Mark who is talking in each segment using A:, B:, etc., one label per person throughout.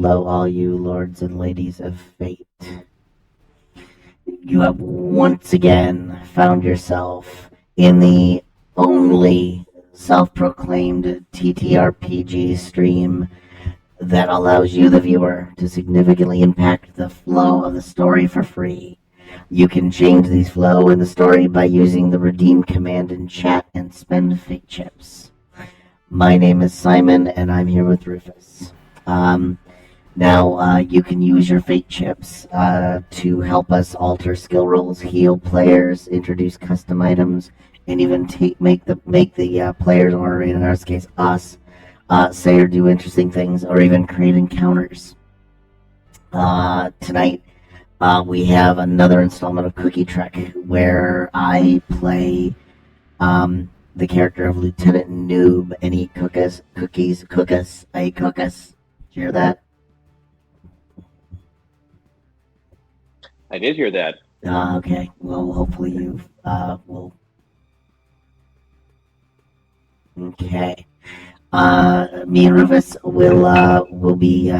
A: hello, all you lords and ladies of fate. You have once again found yourself in the only self-proclaimed TTRPG stream that allows you, the viewer, to significantly impact the flow of the story for free. You can change the flow in the story by using the redeem command in chat and spend fate chips. My name is Simon, and I'm here with Rufus. Now, you can use your fate chips to help us alter skill rolls, heal players, introduce custom items, and even make the players, or in our case, us, say or do interesting things, or even create encounters. Tonight, we have another installment of Cookie Trek, where I play the character of Lieutenant Noob, and eat cookies. I eat cookies. Did you hear that?
B: I did hear that.
A: Okay. Well, hopefully you will. Okay. Me and Rufus will be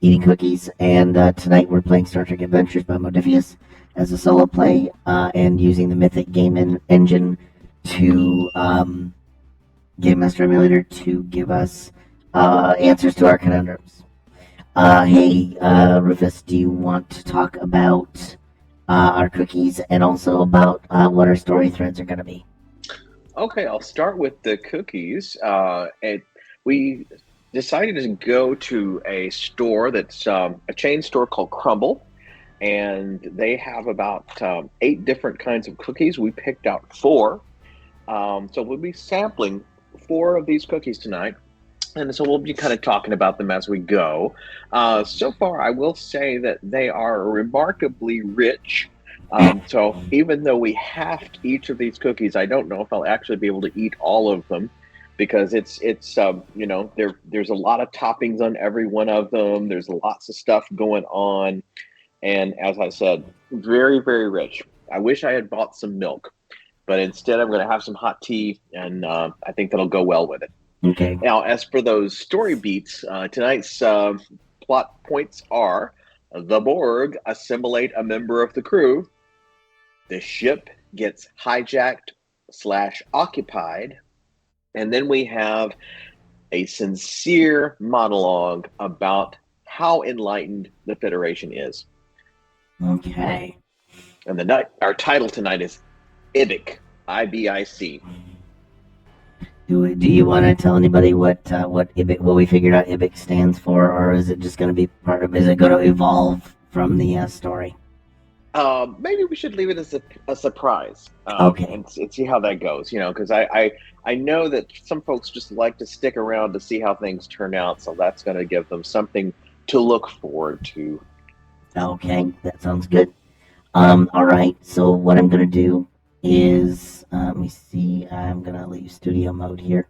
A: eating cookies, and tonight we're playing Star Trek Adventures by Modifius as a solo play, and using the Mythic Game Engine to Game Master Emulator to give us answers to our conundrums. Hey, Rufus, do you want to talk about our cookies and also about what our story threads are going to be?
B: Okay, I'll start with the cookies. We decided to go to a store that's a chain store called Crumble, and they have about 8 different kinds of cookies. We picked out 4. So we'll be sampling 4 of these cookies tonight. And so we'll be kind of talking about them as we go. So far, I will say that they are remarkably rich. So even though we halved each of these cookies, I don't know if I'll actually be able to eat all of them, because it's there's a lot of toppings on every one of them. There's lots of stuff going on, and as I said, very, very rich. I wish I had bought some milk, but instead I'm going to have some hot tea, and I think that'll go well with it.
A: Okay.
B: Now, as for those story beats, tonight's plot points are: the Borg assimilate a member of the crew, the ship gets hijacked/occupied, and then we have a sincere monologue about how enlightened the Federation is.
A: Okay.
B: And our title tonight is IBIC, IBIC.
A: Do you want to tell anybody what IBIC, what we figured out IBIC stands for, or is it just going to be part of? Is it going to evolve from the story?
B: Maybe we should leave it as a surprise.
A: Okay.
B: And see how that goes. Because I know that some folks just like to stick around to see how things turn out, so that's going to give them something to look forward to.
A: Okay, that sounds good. All right. So what I'm going to do is. Let me see. I'm gonna leave studio mode here.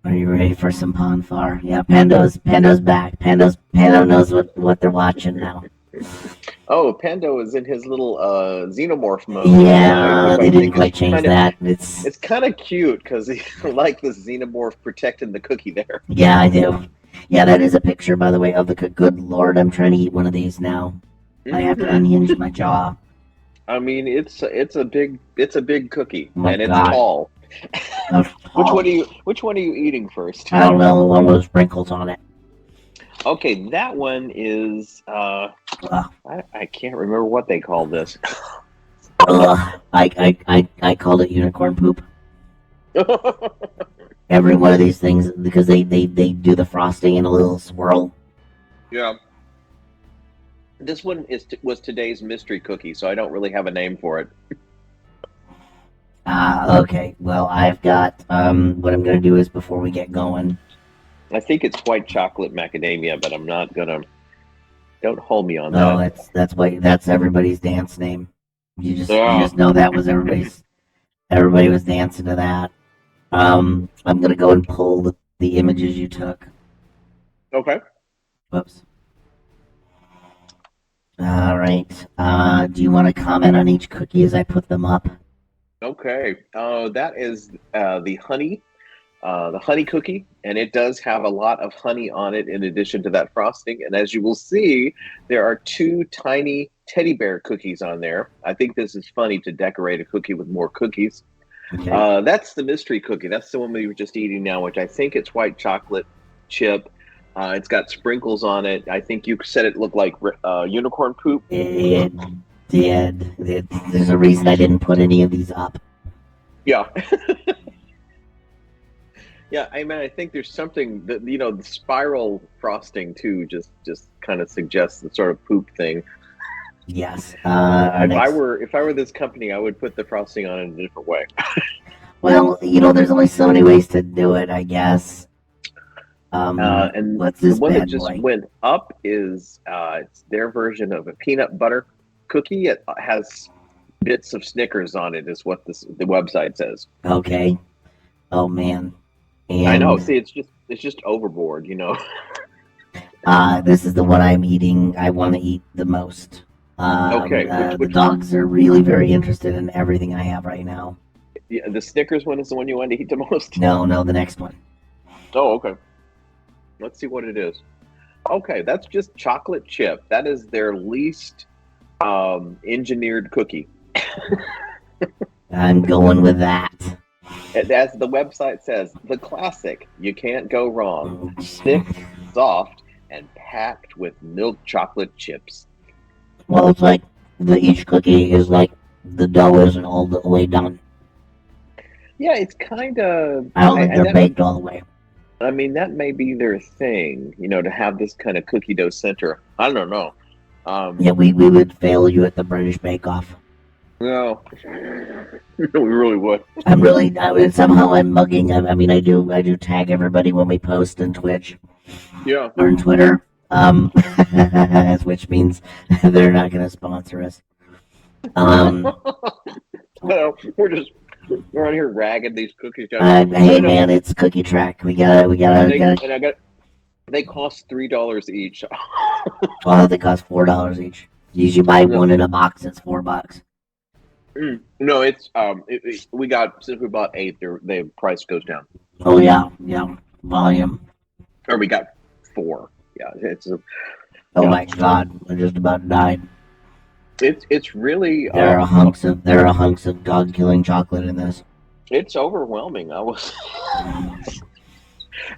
A: Are you ready for some Ponfar? Yeah, Pando's back. Pando knows what they're watching now.
B: Oh, Pando is in his little xenomorph mode.
A: Yeah, they didn't quite change that.
B: It's kind of cute because he like this xenomorph protecting the cookie there.
A: Yeah, I do. Yeah, that is a picture, by the way, of the cookie. Good Lord, I'm trying to eat one of these now. I have to unhinge my jaw.
B: I mean, it's a big cookie, and it's
A: God.
B: tall.
A: Tall.
B: Which one are you eating first?
A: I don't know. The one with those sprinkles on it.
B: Okay, that one is I can't remember what they call this.
A: I called it unicorn poop. Every one of these things, because they do the frosting in a little swirl.
B: Yeah. This one was today's mystery cookie, so I don't really have a name for it.
A: Okay. Well, I've got what I'm going to do is, before we get going,
B: I think it's white chocolate macadamia, but I'm not gonna. Don't hold me on that.
A: No, that's everybody's dance name. You just know that was everybody was dancing to that. I'm gonna go and pull the images you took.
B: Okay.
A: Whoops. All right. Do you want to comment on each cookie as I put them up?
B: Okay. That is the honey the honey cookie, and it does have a lot of honey on it in addition to that frosting. And as you will see, there are two tiny teddy bear cookies on there. I think this is funny to decorate a cookie with more cookies.
A: Okay.
B: That's the mystery cookie. That's the one we were just eating now, which I think it's white chocolate chip. It's got sprinkles on it. I think you said it looked like unicorn poop.
A: It did. There's a reason I didn't put any of these up.
B: Yeah. Yeah, I mean, I think there's something that the spiral frosting too just kind of suggests the sort of poop thing.
A: Yes.
B: If I were this company, I would put the frosting on in a different way.
A: Well, there's only so many ways to do it, I guess.
B: And
A: What's this
B: the one that
A: bad
B: just
A: boy?
B: went up is it's their version of a peanut butter cookie. It has bits of Snickers on it, is what the website says.
A: Okay. Oh man.
B: I know.
A: And
B: See, it's just overboard,
A: this is the one I'm eating. I want to eat the most.
B: Okay,
A: The
B: which
A: dogs are really very interested in everything I have right now.
B: yeah, the Snickers one is the one you want to eat the most.
A: No, the next one.
B: Oh, okay. Let's see what it is. Okay, that's just chocolate chip. That is their least engineered cookie.
A: I'm going with that.
B: As the website says, the classic. You can't go wrong. Thick, soft, and packed with milk chocolate chips.
A: Well, it's like each cookie is like the dough isn't all the way done.
B: Yeah, it's kind of.
A: I don't think they're baked all the way.
B: I mean, that may be their thing, to have this kind of cookie dough center. I don't know.
A: Yeah, we would fail you at the British Bake Off.
B: No, we really would.
A: Somehow I'm mugging. I mean, I do tag everybody when we post on Twitch.
B: Yeah.
A: Or on Twitter. Which means they're not going to sponsor us.
B: No, we're on here ragging these cookies down.
A: Hey man, it's Cookie Track. We gotta.
B: They cost $3 each.
A: Oh, they cost $4 each. You usually buy one in a box. It's $4.
B: No, it's since we bought 8, the price goes down.
A: Oh yeah, volume.
B: Or we got 4. Yeah,
A: Oh my God, I just about died.
B: It's really
A: there are hunks of dog killing chocolate in this.
B: It's overwhelming.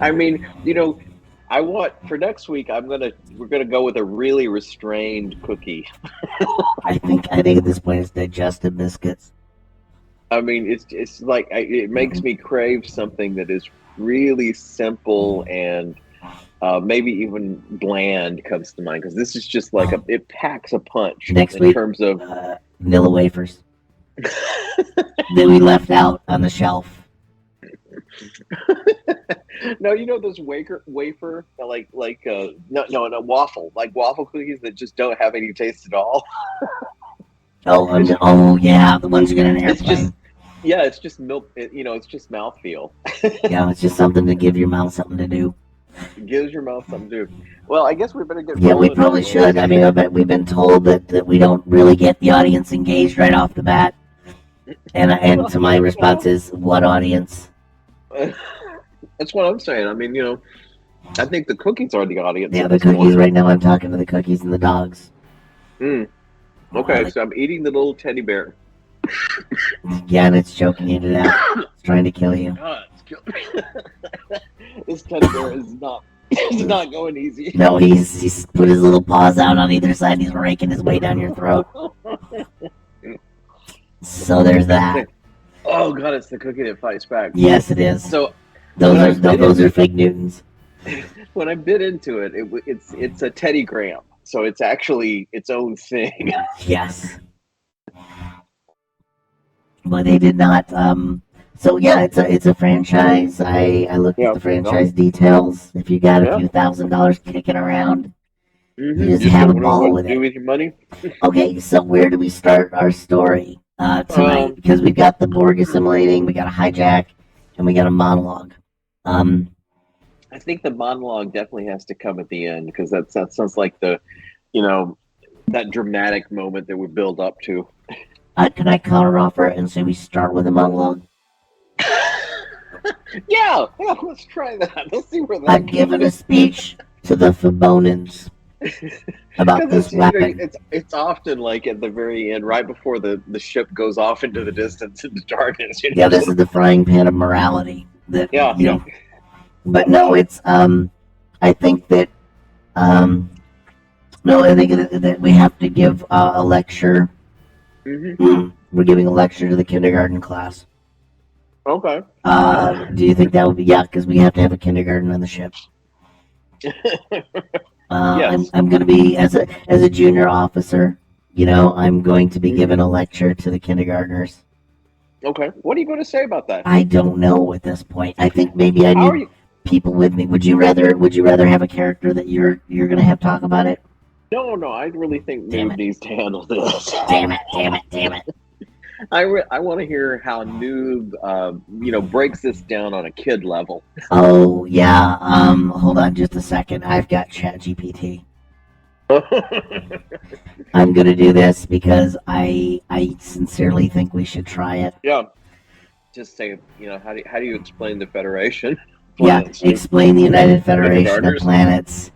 B: I mean, I want for next week. We're gonna go with a really restrained cookie.
A: I think at this point it's digestive biscuits.
B: I mean, it's like it makes me crave something that is really simple and maybe even bland comes to mind, because this is just like it packs a punch
A: next
B: in
A: week,
B: terms of
A: vanilla wafers that we left out on the shelf.
B: No, those wafer like no waffle, like waffle cookies that just don't have any taste at all.
A: Oh yeah, the ones you get in an airplane.
B: It's just milk. It's just mouthfeel.
A: Yeah, it's just something to give your mouth something to do.
B: It gives your mouth something to do. Well, I guess we better get.
A: Yeah, we probably should. I mean, I bet we've been told that we don't really get the audience engaged right off the bat. And to my response is, what audience?
B: That's what I'm saying. I mean, I think the cookies are the audience.
A: Yeah, the cookies right now. I'm talking to the cookies and the dogs.
B: Okay, so I'm eating the little teddy bear.
A: Yeah, and it's choking you to death. It's trying to kill you.
B: It's killing me. This teddy bear is not going easy.
A: No, he's put his little paws out on either side. He's raking his way down your throat. So there's that.
B: Oh God, it's the cookie that fights back.
A: Yes, it is.
B: So
A: those are fake Newtons.
B: When I bit into it, it's a Teddy Graham, so it's actually its own thing.
A: Yes. But they did not. So yeah, it's a franchise. I looked at the franchise details. If you got a few $1,000s kicking around, you just have a ball with it.
B: Do with your money.
A: Okay, so where do we start our story tonight? Because we've got the Borg assimilating, we got a hijack, and we got a monologue.
B: I think the monologue definitely has to come at the end, because that sounds like the, that dramatic moment that we build up to.
A: Can I counteroffer and say we start with a monologue?
B: Yeah, yeah, let's try that. Let's see where
A: I've
B: that
A: given a
B: goes.
A: speech to the Fabonans about
B: Because
A: this weapon.
B: it's often like at the very end, right before the ship goes off into the distance into darkness.
A: Yeah, this
B: So
A: is the frying pan of morality. That
B: yeah, yeah.
A: but no, it's I think that um, no, I think that we have to give a lecture.
B: Hmm.
A: We're giving a lecture to the kindergarten class.
B: Okay.
A: Do you think that would be because we have to have a kindergarten on the ship? I'm
B: Yes.
A: I'm going to be as a junior officer. I'm going to be
B: Hmm.
A: giving a lecture to the kindergartners.
B: Okay. What are you going to say about that?
A: I don't know at this point. I think maybe I
B: How are
A: need
B: you?
A: people with me. Would you rather have a character that you're going to have talk about it?
B: No, no. I really think
A: Damn
B: Noob
A: it!
B: needs to handle this.
A: Damn it! Damn it! Damn it!
B: I want to hear how Noob, breaks this down on a kid level.
A: Oh yeah. Hold on just a second. I've got ChatGPT. I'm gonna do this because I sincerely think we should try it.
B: Yeah. Just say, how do you explain the Federation
A: Yeah.
B: planets to
A: Explain the United Federation of
B: kindergartners?
A: Planets.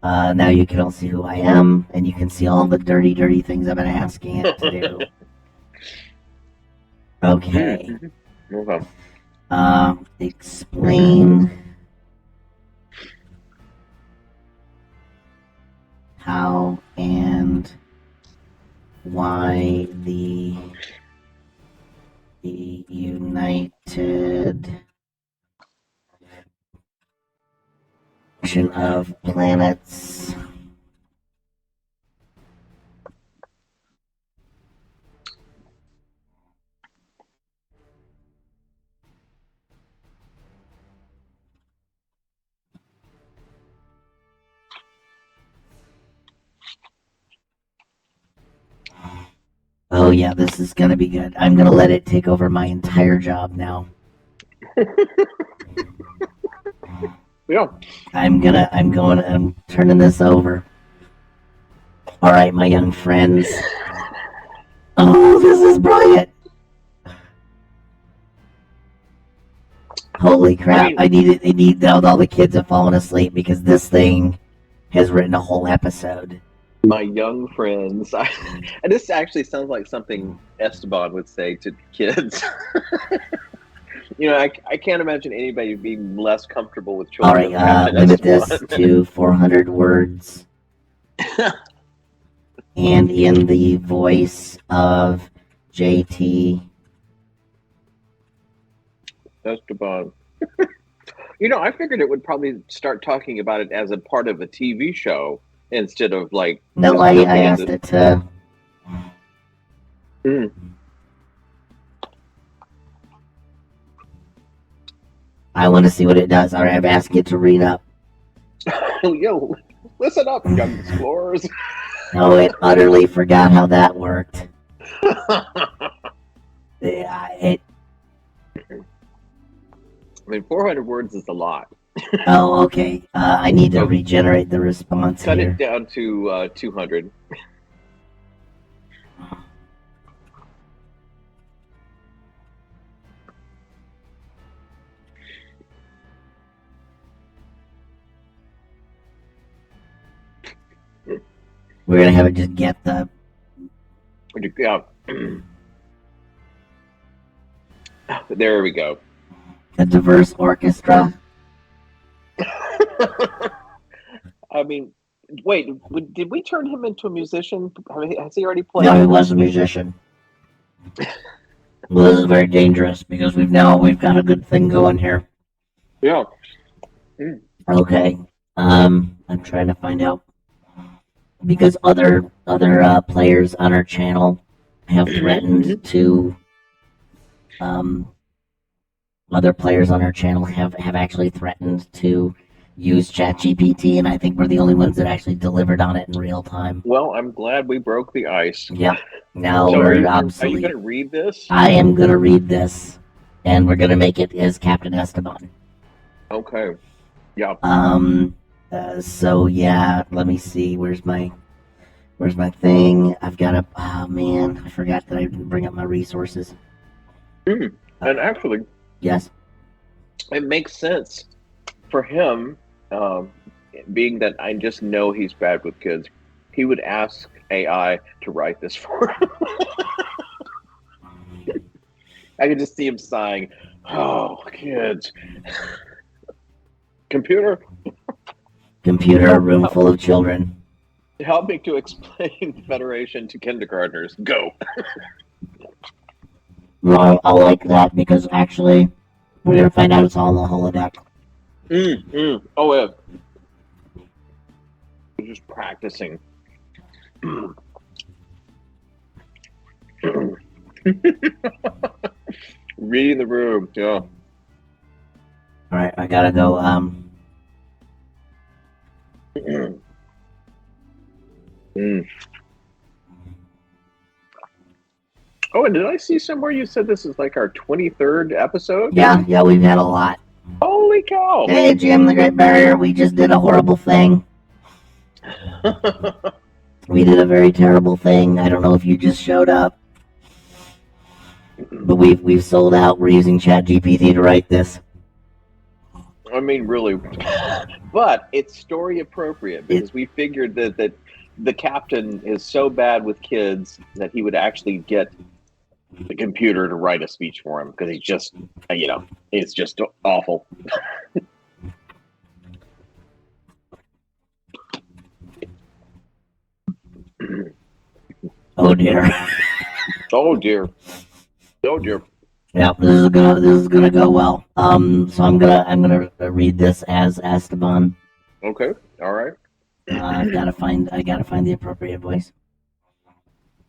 A: Now you can all see who I am, and you can see all the dirty, dirty things I've been asking it to do. Okay.
B: Okay.
A: Explain how and why the United Federation of Planets Oh yeah, this is gonna be good. I'm gonna let it take over my entire job now.
B: Yeah.
A: I'm turning this over. All right, my young friends. Oh, this is brilliant. Holy crap! I need all the kids have fallen asleep because this thing has written a whole episode.
B: My young friends. And this actually sounds like something Esteban would say to kids. I can't imagine anybody being less comfortable with
A: All
B: children
A: right,
B: than Captain
A: limit this
B: Esteban.
A: to 400 words, and in the voice of JT.
B: Esteban. I figured it would probably start talking about it as a part of a TV show instead of like
A: No,
B: just
A: I
B: jumping
A: asked
B: into.
A: it to.
B: Mm.
A: I want to see what it does. All right, I've asked it to read up.
B: Yo, listen up, young explorers.
A: Oh, it utterly forgot how that worked. It.
B: I mean, 400 words is a lot.
A: Oh, okay. I need to regenerate the response
B: Cut
A: here.
B: it down to 200.
A: We're gonna have it just get the.
B: Yeah. There we go.
A: A diverse orchestra.
B: I mean, wait, did we turn him into a musician? Has he already played?
A: No, he was a musician. Well, this is very dangerous because we've got a good thing going here.
B: Yeah.
A: Okay. I'm trying to find out because other players on our channel have threatened to. Other players on our channel have actually threatened to use ChatGPT, and I think we're the only ones that actually delivered on it in real time.
B: Well, I'm glad we broke the ice.
A: Yep. Now
B: So
A: we're
B: are you
A: obsolete.
B: going to read this?
A: I am going to read this, and we're going to make it as Captain Esteban.
B: Okay. Yeah.
A: So yeah, let me see. Where's my thing? I've got a. Oh man, I forgot that I didn't bring up my resources.
B: And actually,
A: Yes.
B: it makes sense for him, being that I just know he's bad with kids. He would ask AI to write this for him. I could just see him sighing, "Oh, kids, computer,
A: Computer, a room full of children.
B: help me to explain the Federation to kindergartners. Go."
A: Well, I like that because actually, we're gonna find out it's all in the holodeck.
B: Oh yeah, I'm just practicing. Reading the room, yeah.
A: All right, I gotta go.
B: Oh, and did I see somewhere you said this is like our 23rd episode?
A: Yeah, we've had a lot.
B: Holy cow!
A: Hey, Jim, the Great Barrier. We just did a horrible thing. We did a very terrible thing. I don't know if you just showed up, but we've sold out. We're using ChatGPT to write this.
B: I mean, really, but it's story appropriate because we figured that the captain is so bad with kids that he would actually get the computer to write a speech for him because he's just, it's just awful.
A: Oh dear.
B: Oh dear. Oh dear.
A: Yeah, this is gonna go well. So I'm gonna read this as Esteban.
B: Okay. All right.
A: I gotta find the appropriate voice.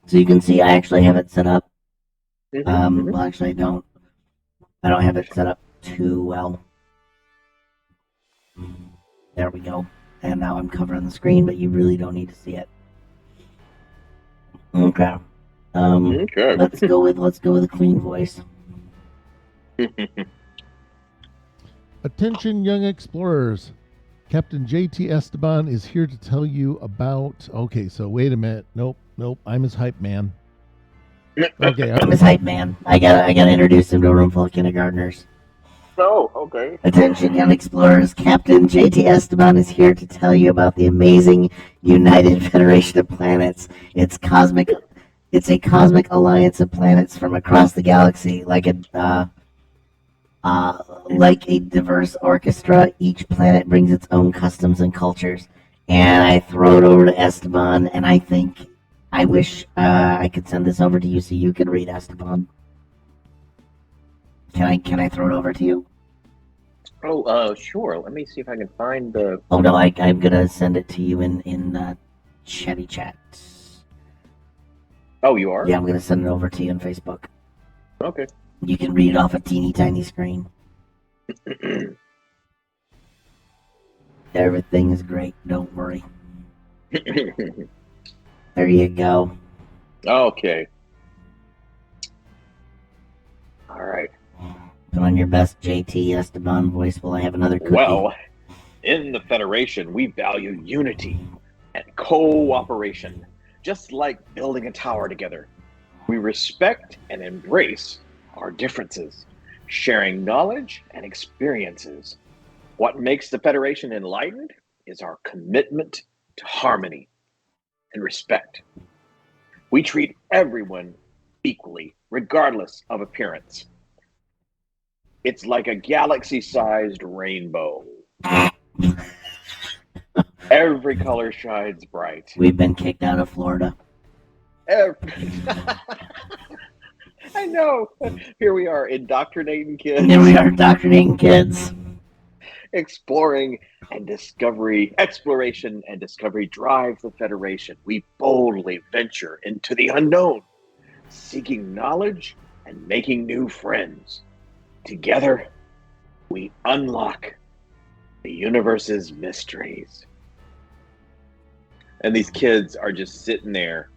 A: So you can see I actually have it set up. Well, actually, I don't have it set up too well. There we go. And now I'm covering the screen, but you really don't need to see it. Okay.
B: Okay.
A: Let's go with a clean voice.
C: Attention, young explorers. Captain J.T. Esteban is here to tell you about... Okay, so wait a minute. Nope. I'm his hype man. Okay.
A: I'm his hype man. I gotta introduce him to a room full of kindergartners.
B: Oh, okay.
A: Attention, young explorers. Captain J.T. Esteban is here to tell you about the amazing United Federation of Planets. It's a cosmic alliance of planets from across the galaxy, like a diverse orchestra. Each planet brings its own customs and cultures. And I throw it over to Esteban, and I wish I could send this over to you so you could read Esteban. Can I throw it over to you?
B: Oh, sure. Let me see if I can find the...
A: Oh no, I'm gonna send it to you in Chatty Chat.
B: Oh, you are?
A: Yeah, I'm gonna send it over to you on Facebook.
B: Okay.
A: You can read it off a teeny tiny screen. Everything is great. Don't worry. There you go.
B: Okay. All right.
A: Put on your best JT Esteban voice while I have another cookie.
B: Well, in the Federation, we value unity and cooperation, just like building a tower together. We respect and embrace our differences, sharing knowledge and experiences. What makes the Federation enlightened is our commitment to harmony and respect. We treat everyone equally, regardless of appearance. It's like a galaxy-sized rainbow. Every color shines bright.
A: We've been kicked out of Florida.
B: I know. Here we are, indoctrinating kids.
A: Here we are, indoctrinating kids.
B: Exploration and discovery drive the Federation. We boldly venture into the unknown, seeking knowledge and making new friends. Together, we unlock the universe's mysteries. And these kids are just sitting there,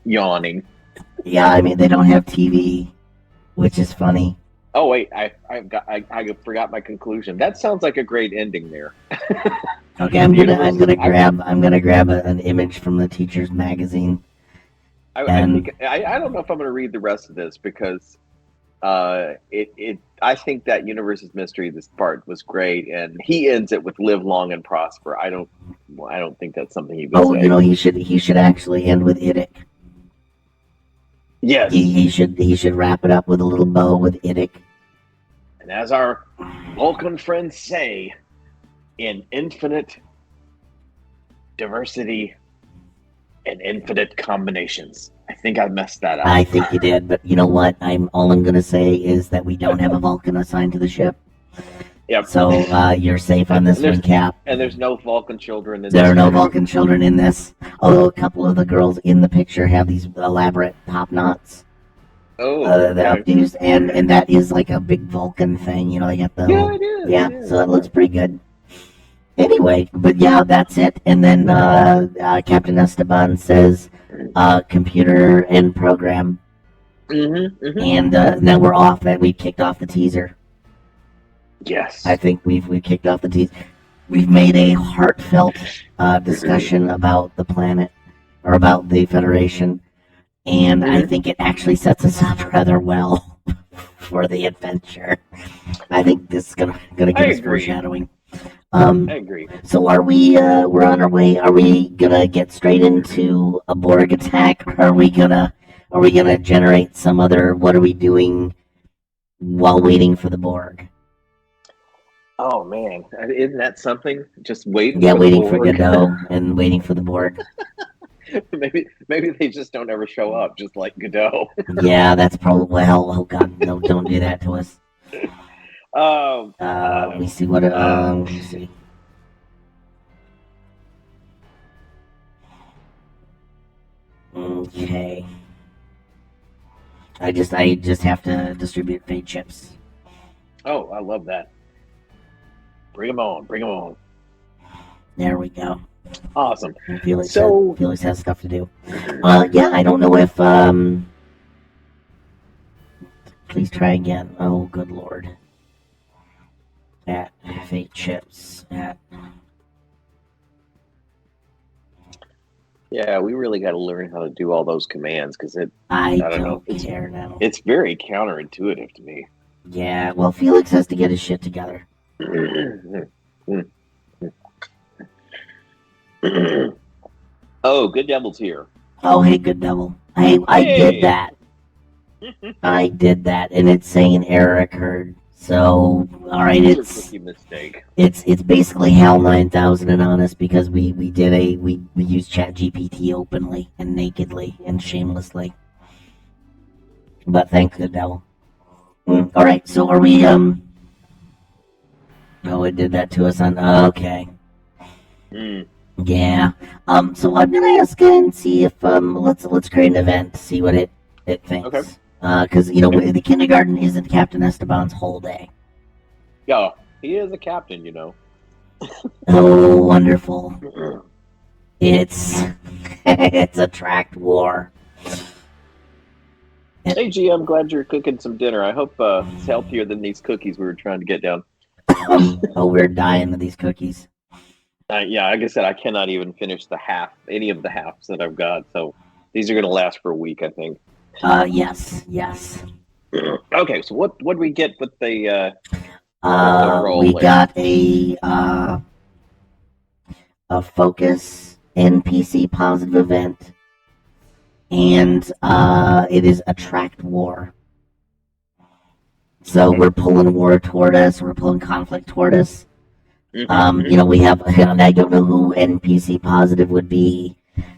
B: yawning.
A: Yeah, I mean, they don't have TV, which is funny.
B: Oh wait, I forgot my conclusion. That sounds like a great ending there.
A: Okay, I'm gonna grab an image from the teacher's magazine.
B: I don't know if I'm gonna read the rest of this because I think that Universe's Mystery, this part was great, and he ends it with "Live long and prosper." I don't think that's something he would
A: Oh,
B: say.
A: he should actually end with IBIC.
B: Yes,
A: He should wrap it up with a little bow with IBIC.
B: and as our Vulcan friends say, in infinite diversity and infinite combinations. I think I messed that up.
A: I think you did, but you know what? All I'm gonna say is that we don't have a Vulcan assigned to the ship.
B: Yep.
A: So you're safe on this one, Cap.
B: And there's no Vulcan children in
A: There
B: this
A: are no
B: movie.
A: Vulcan children in this. Although a couple of the girls in the picture have these elaborate top knots.
B: Oh,
A: The updos, and that is like a big Vulcan thing. They got the
B: yeah, it is.
A: yeah.
B: It is.
A: So it looks pretty good. Anyway, but yeah, that's it. And then Captain Esteban says, "Computer and program." And now we're off. We kicked off the teaser.
B: Yes.
A: I think we've kicked off the teaser. We've made a heartfelt discussion about the planet or about the Federation, and I think it actually sets us up rather well for the adventure. I think this is gonna give us foreshadowing.
B: I agree.
A: So are we? We're on our way. Are we gonna get straight into a Borg attack? Or are we gonna generate some other? What are we doing while waiting for the Borg?
B: Oh man, isn't that something? Just waiting.
A: Yeah,
B: for
A: waiting
B: the
A: for
B: Borg.
A: Godot and waiting for the Borg.
B: maybe they just don't ever show up, just like Godot.
A: Yeah, that's probably. Oh God, no! Don't do that to us. Let me see what. Let me see. Okay. I just have to distribute fate chips.
B: Oh, I love that. Bring them on. Bring them on.
A: There we go.
B: Awesome.
A: Felix has stuff to do. Yeah, I don't know if please try again. Oh, good lord. At fate chips.
B: Yeah, we really got to learn how to do all those commands because
A: I
B: don't know.
A: care now.
B: It's very counterintuitive to me.
A: Yeah, well, Felix has to get his shit together.
B: Oh, Good Devil's here.
A: Oh, hey, Good Devil. I did that. I did that, and it's saying error occurred. So, all right, it's
B: a mistake.
A: It's basically HAL 9000 and honest because we used ChatGPT openly and nakedly and shamelessly. But thank the devil. All right, so are we Oh, it did that to us on okay. Yeah. So I'm gonna ask and see if let's create an event to see what it thinks.
B: Okay.
A: Because the kindergarten isn't Captain Esteban's whole day.
B: Yeah, he is a captain,
A: Oh, wonderful! It's a tracked war.
B: Hey, G, I'm glad you're cooking some dinner. I hope it's healthier than these cookies we were trying to get down.
A: Oh, we're dying of these cookies.
B: Yeah, like I said, I cannot even finish any of the halves that I've got. So these are going to last for a week, I think.
A: Yes.
B: Okay, so what do we get with the
A: we got a focus NPC positive event, and it is attract war. So we're pulling war toward us. We're pulling conflict toward us. We have. And I don't know who NPC positive would be.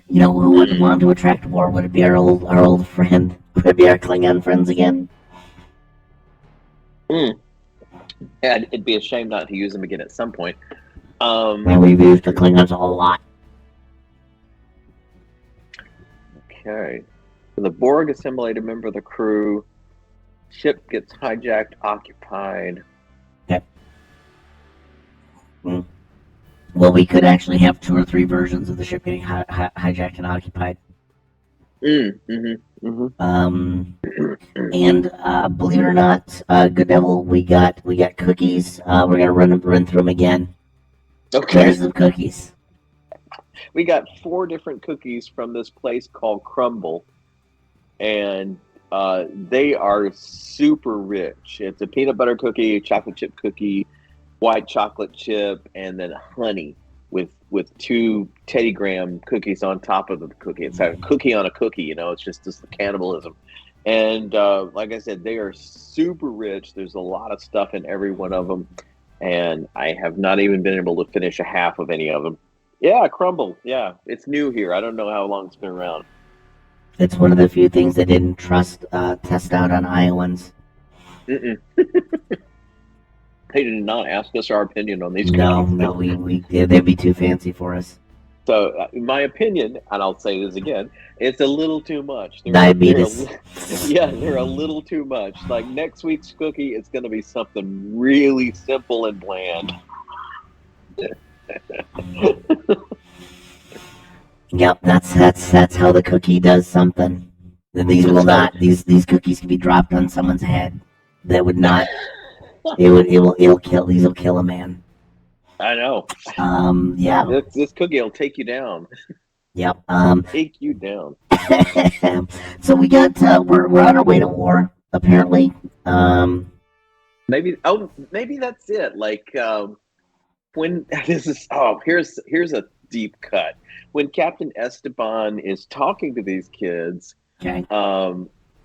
A: Who would want to attract war? Would it be our old friend? Would it be our Klingon friends again?
B: Yeah, it'd be a shame not to use them again at some point.
A: And we've used the Klingons a lot.
B: Okay. So the Borg assimilate a member of the crew. Ship gets hijacked, occupied.
A: Okay. Well, we could actually have 2 or 3 versions of the ship getting hijacked and occupied.
B: And
A: believe it or not, Good Devil, we got cookies. We're gonna run through them again.
B: Okay.
A: Here's the cookies.
B: We got 4 different cookies from this place called Crumble, and They are super rich. It's a peanut butter cookie, chocolate chip cookie, white chocolate chip, and then honey with two Teddy Graham cookies on top of the cookie. It's like a cookie on a cookie. It's just this cannibalism. And like I said, they are super rich. There's a lot of stuff in every one of them, and I have not even been able to finish a half of any of them. Yeah, crumble. Yeah, it's new here. I don't know how long it's been around.
A: It's one of the few things they didn't test out on Iowans.
B: Mm-mm. They did not ask us our opinion on these
A: cookies.
B: No,
A: they'd be too fancy for us.
B: So, in my opinion, and I'll say this again, it's a little too much.
A: Diabetes.
B: They're a little too much. Like next week's cookie, it's going to be something really simple and bland.
A: Yep, that's how the cookie does something. These will not. These cookies can be dropped on someone's head. That would not. It'll kill. These will kill a man.
B: I know.
A: Yeah.
B: This cookie will take you down.
A: Yep.
B: Take you down.
A: So we got. We're on our way to war. Apparently.
B: Maybe that's it. Like when this is. Oh, here's a deep cut. When Captain Esteban is talking to these kids,
A: okay.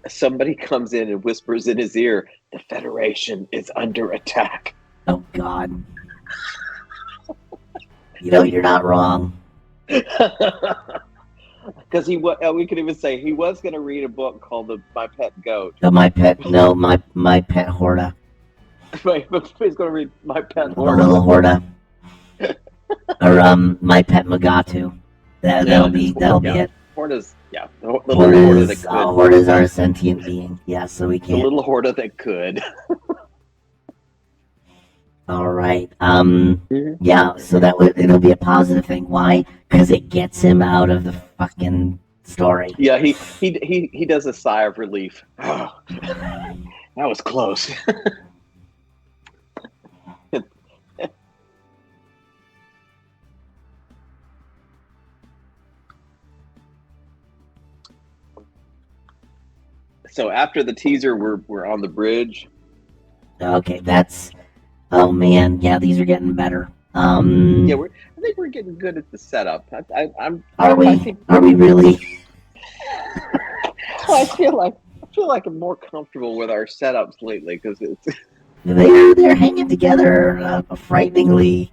B: Somebody comes in and whispers in his ear, "The Federation is under attack."
A: Oh God. You're not wrong.
B: Because we could even say he was going to read a book called My Pet Goat.
A: My pet Horta.
B: He's going to read My Pet Horta.
A: The little Horta. Or My Pet Magatu. That'll be it.
B: Horta's, the little Horta that could.
A: Horta's our sentient being. Yeah, so we can't.
B: The little Horta that could.
A: All right. Yeah, so it'll be a positive thing. Why? Because it gets him out of the fucking story.
B: Yeah, he does a sigh of relief. Oh, that was close. So after the teaser, we're on the bridge.
A: Okay, that's. Oh man, yeah, these are getting better.
B: Yeah, I think we're getting good at the setup.
A: Are we really?
B: I feel like I'm more comfortable with our setups lately because
A: they're hanging together frighteningly.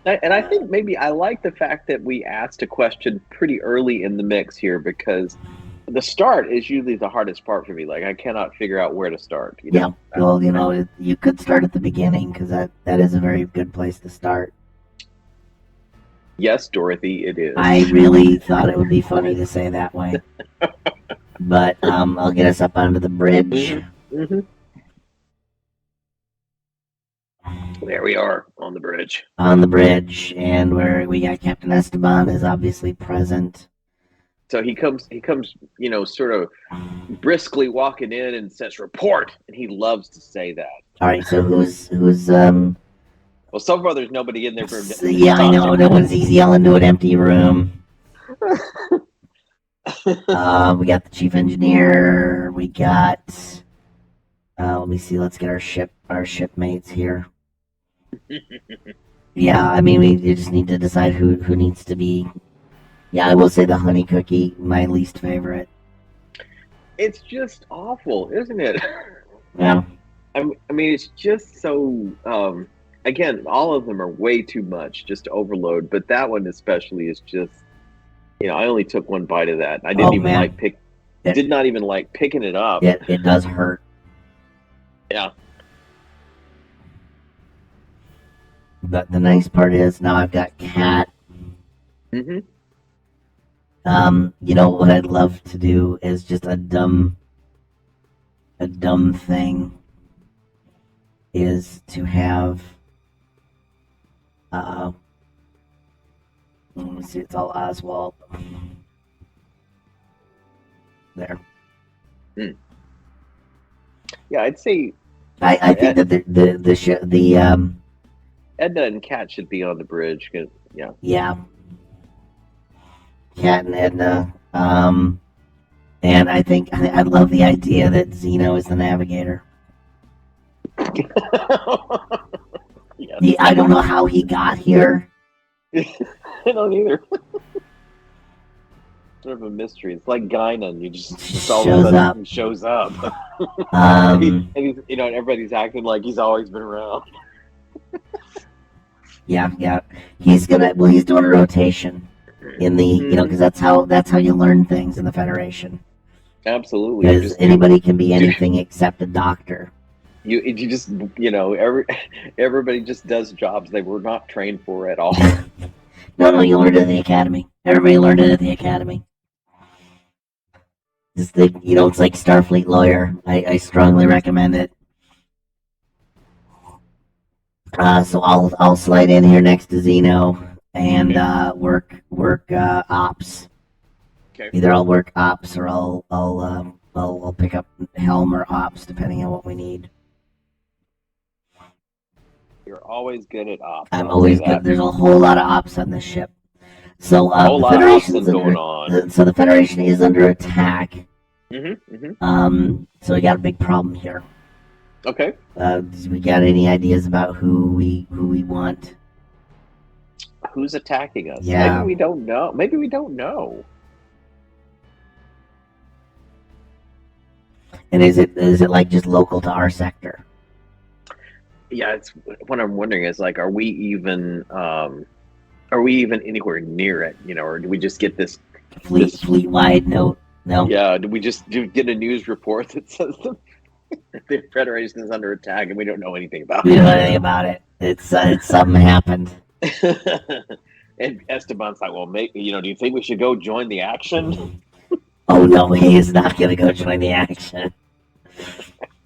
B: And I think maybe I like the fact that we asked a question pretty early in the mix here because the start is usually the hardest part for me. Like I cannot figure out where to start.
A: Yeah, well, you could start at the beginning because that is a very good place to start.
B: Yes, Dorothy, it is.
A: I really thought it would be funny to say that way, but I'll get us up onto the bridge.
B: Mm-hmm. Mm-hmm. There we are on the bridge.
A: On the bridge, and where we got Captain Esteban is obviously present.
B: So he comes, sort of briskly walking in and says, "Report," and he loves to say that.
A: All right, so who's
B: Well, so far there's nobody in there for him to
A: yeah, I know. No one's yelling to an empty room. We got the chief engineer. We got. Let me see. Let's get our shipmates here. Yeah, I mean, we just need to decide who needs to be. Yeah, I will say the honey cookie, my least favorite.
B: It's just awful, isn't it?
A: Yeah.
B: I mean, it's just so. Again, all of them are way too much, just overload. But that one especially is just. I only took one bite of that. I didn't did not even like picking it up.
A: It does hurt.
B: Yeah.
A: But the nice part is now I've got Cat.
B: Mm-hmm.
A: What I'd love to do is just a dumb thing is to have let me see, it's all Oswald. There.
B: Mm. Yeah, I'd say
A: I think that the
B: Edna and Kat should be on the bridge. Yeah.
A: Yeah. Kat and Edna. And I love the idea that Zeno is the navigator.
B: Yes.
A: I don't know how he got here.
B: I don't either. Sort of a mystery. It's like Guinan. You just all of a
A: Shows
B: sudden
A: up.
B: he shows up.
A: Um,
B: and he's, and everybody's acting like he's always been around.
A: yeah. He's doing a rotation in the, because that's how you learn things in the Federation.
B: Absolutely.
A: Because anybody can be anything except a doctor.
B: You just everybody just does jobs they were not trained for at all.
A: No, you learned it at the academy. Everybody learned it at the academy. It's like Starfleet Lawyer. I strongly recommend it. So I'll slide in here next to Zeno and work ops.
B: Okay.
A: Either I'll work ops or I'll pick up helm or ops depending on what we need.
B: You're always good at ops.
A: I'm always good. There's a whole lot of ops on this ship. So
B: the Federation's going on.
A: So the Federation is under attack.
B: Mm-hmm.
A: So we got a big problem here.
B: Okay.
A: We got any ideas about who we want?
B: Who's attacking us?
A: Yeah.
B: Maybe we don't know.
A: And is it like just local to our sector?
B: Yeah, it's what I'm wondering is like, are we even anywhere near it? Or do we just get this
A: fleet wide? No.
B: Yeah, do we just get a news report that says the Federation is under attack and we don't know anything about it?
A: We don't know anything about it. It's something happened.
B: And Esteban's like, well, do you think we should go join the action?
A: Oh no, he is not going to go join the action.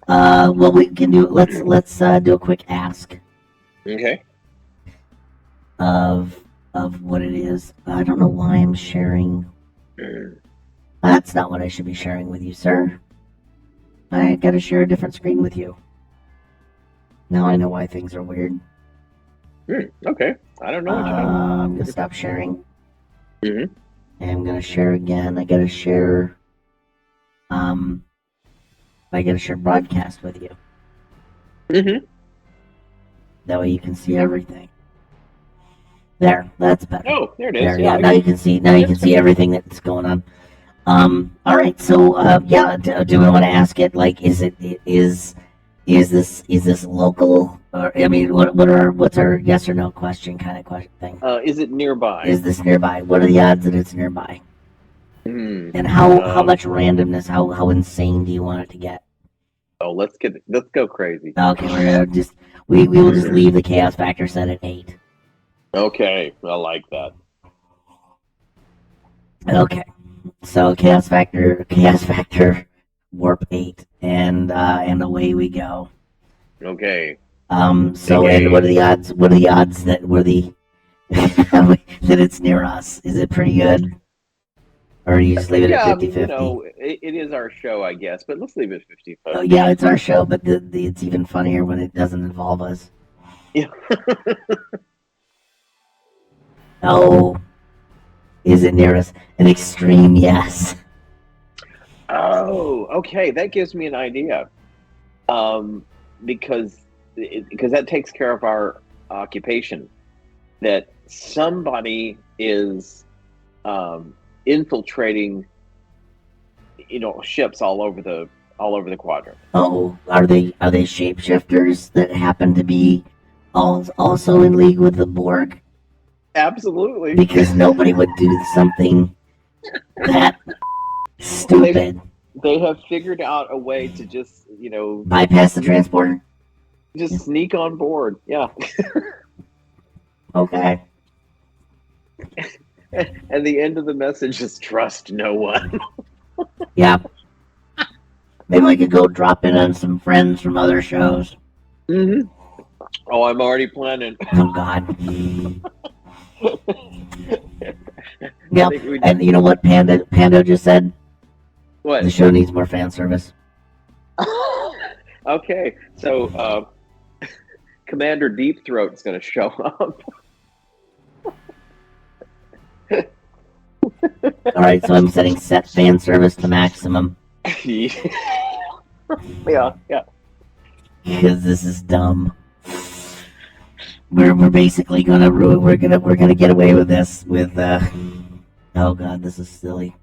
A: Well, we can do. Let's do a quick ask.
B: Okay.
A: Of what it is. I don't know why I'm sharing. That's not what I should be sharing with you, sir. I got to share a different screen with you. Now I know why things are weird.
B: Okay. I don't know what you're doing.
A: I'm going to stop sharing.
B: Mm-hmm.
A: And I'm going to share again. I got to share broadcast with you.
B: Mm-hmm.
A: That way you can see everything. There, that's better.
B: Oh, there it is.
A: There, yeah, now you can see everything that's going on. All right, so do we want to ask it like is this local, or I mean what's our yes or no question kind of thing?
B: Is it nearby?
A: Is this nearby? What are the odds that it's nearby? And how much randomness, how insane do you want it to get?
B: Oh, let's go crazy.
A: Okay, we're gonna we will just leave the chaos factor set at 8.
B: Okay, I like that.
A: Okay, so chaos factor warp 8, and away we go.
B: Okay.
A: So and what are the odds? What are the odds that that it's near us? Is it pretty good? Or do you just leave it at 50-50?
B: It is our show, I guess, but let's leave it at 50-50.
A: Oh, yeah, it's our show, but it's even funnier when it doesn't involve us.
B: Yeah.
A: Oh, is it near us? An extreme yes.
B: Oh, okay, that gives me an idea. Because that takes care of our occupation. That somebody is infiltrating, ships all over the quadrant.
A: Oh, are they shapeshifters that happen to be also in league with the Borg?
B: Absolutely.
A: Because nobody would do something that stupid.
B: They have figured out a way to just,
A: bypass the transporter?
B: Just sneak on board. Yeah.
A: Okay.
B: And the end of the message is trust no one.
A: Yeah. Maybe we could go drop in on some friends from other shows.
B: Mm-hmm. Oh, I'm already planning.
A: Oh, God. Yeah, and you know what Pando just said?
B: What?
A: The show needs more fan service.
B: Okay, so Commander Deep Throat's going to show up.
A: All right, so I'm setting set fan service to maximum
B: Yeah.
A: because this is dumb. We're basically gonna ruin. We're gonna get away with this with. Oh god, this is silly.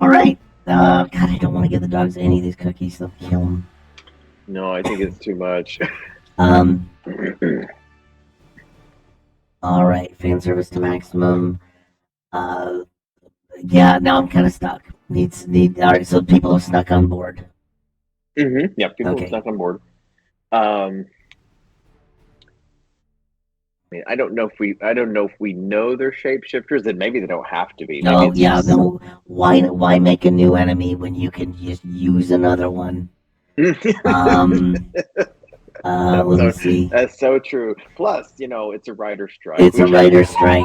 A: All right. God, I don't want to give the dogs any of these cookies. They'll kill them.
B: No, I think it's too much.
A: All right, fan service to maximum. Yeah, now I'm kind of stuck. Need. All right, so people have snuck on board.
B: Yeah, people
A: Okay.
B: stuck on board. I mean, I don't know if we know they're shapeshifters, then maybe they don't have to be. Maybe
A: No,
B: it's
A: yeah,
B: just...
A: no. Why make a new enemy when you can just use another one? Let me see.
B: That's so true. Plus, it's a writer strike.
A: It's a writer strike.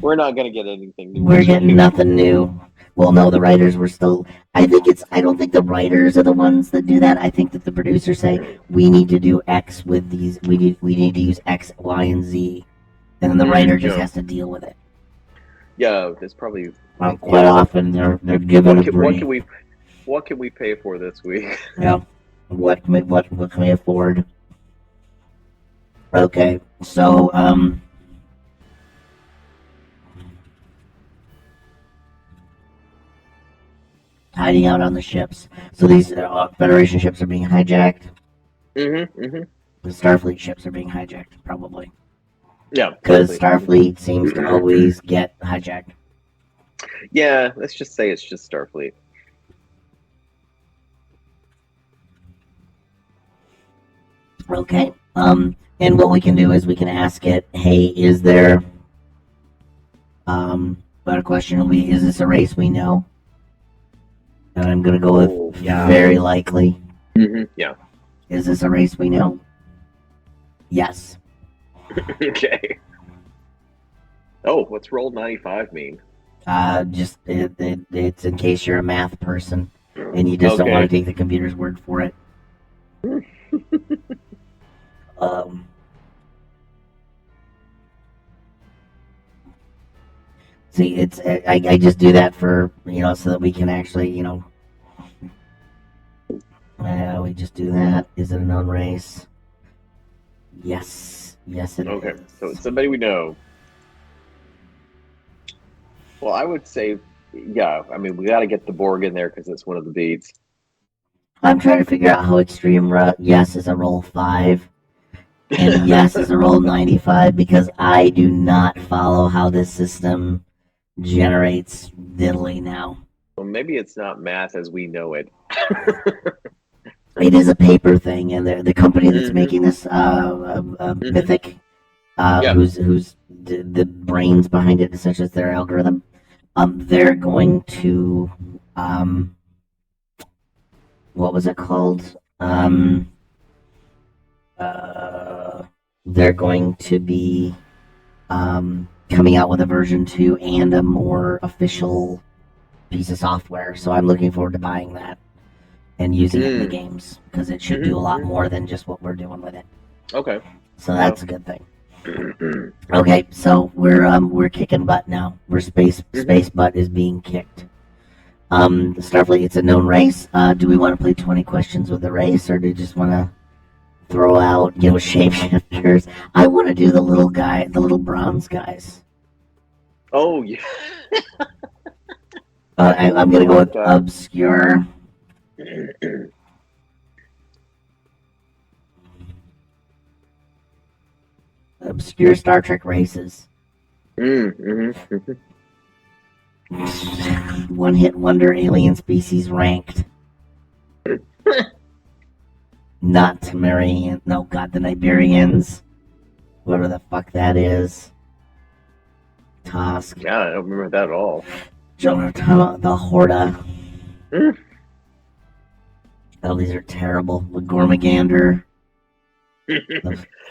B: We're not going to get anything new.
A: We're getting nothing new. Well, no, the writers were still. I don't think the writers are the ones that do that. I think that the producers say we need to do X with these. We need to use X, Y, and Z, and then the writer just has to deal with it.
B: Yeah, that's probably.
A: Quite often they're given a brief.
B: What can we pay for this week?
A: Yeah. What can we afford? Okay, so hiding out on the ships. So these Federation ships are being hijacked. The Starfleet ships are being hijacked, probably.
B: Yeah,
A: because Starfleet seems to always get hijacked.
B: Yeah, let's just say it's just Starfleet.
A: Okay. And what we can do is we can ask it, hey, is there but a question will be, is this a race we know? And I'm gonna go with very likely.
B: Yeah.
A: Is this a race we know? Yes.
B: Okay. Oh, what's roll 95 mean?
A: Just it's in case you're a math person and you just don't want to take the computer's word for it. See, it's I just do that for so that we can actually we just do that. Is it a known race? Yes, it is.
B: Okay, so it's somebody we know. Well, I would say, yeah. I mean, we got to get the Borg in there because it's one of the beats.
A: I'm trying to figure out how extreme yes is a roll 5 and yes is a roll 95 because I do not follow how this system generates diddly now.
B: Well, maybe it's not math as we know it.
A: It is a paper thing, and the company that's making this, Mythic, who's the brains behind it, such as their algorithm, they're going to, what was it called? They're going to be coming out with a version 2 and a more official piece of software. So I'm looking forward to buying that and using it in the games because it should do a lot more than just what we're doing with it.
B: Okay.
A: So that's a good thing. Okay, so we're kicking butt now. Space butt is being kicked. Starfleet, it's a known race. Do we want to play 20 questions with the race, or do you just want to throw out, shapeshifters? I want to do the little bronze guys.
B: Oh, yeah.
A: I'm going to go with obscure. Obscure Star Trek races. One-hit wonder alien species ranked. Not Tamarian. No, God, the Niberians. Whatever the fuck that is. Tosk.
B: Yeah, I don't remember that at all.
A: Jonathan, the Horta. Oh, these are terrible. The Gormagander.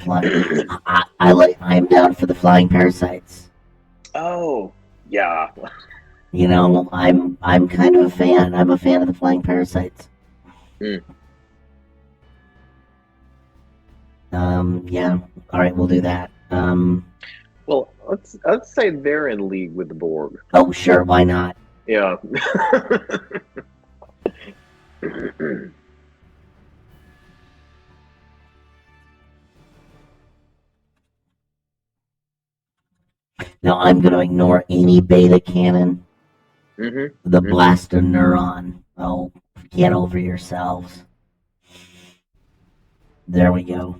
A: I'm down for the flying parasites.
B: Oh, yeah.
A: I'm kind of a fan. I'm a fan of the flying parasites. Yeah. All right, we'll do that.
B: Well, let's say they're in league with the Borg.
A: Oh, sure. Why not?
B: Yeah.
A: Now I'm going to ignore any beta cannon.
B: Mm-hmm.
A: The blaster neuron. Oh, get over yourselves. There we go.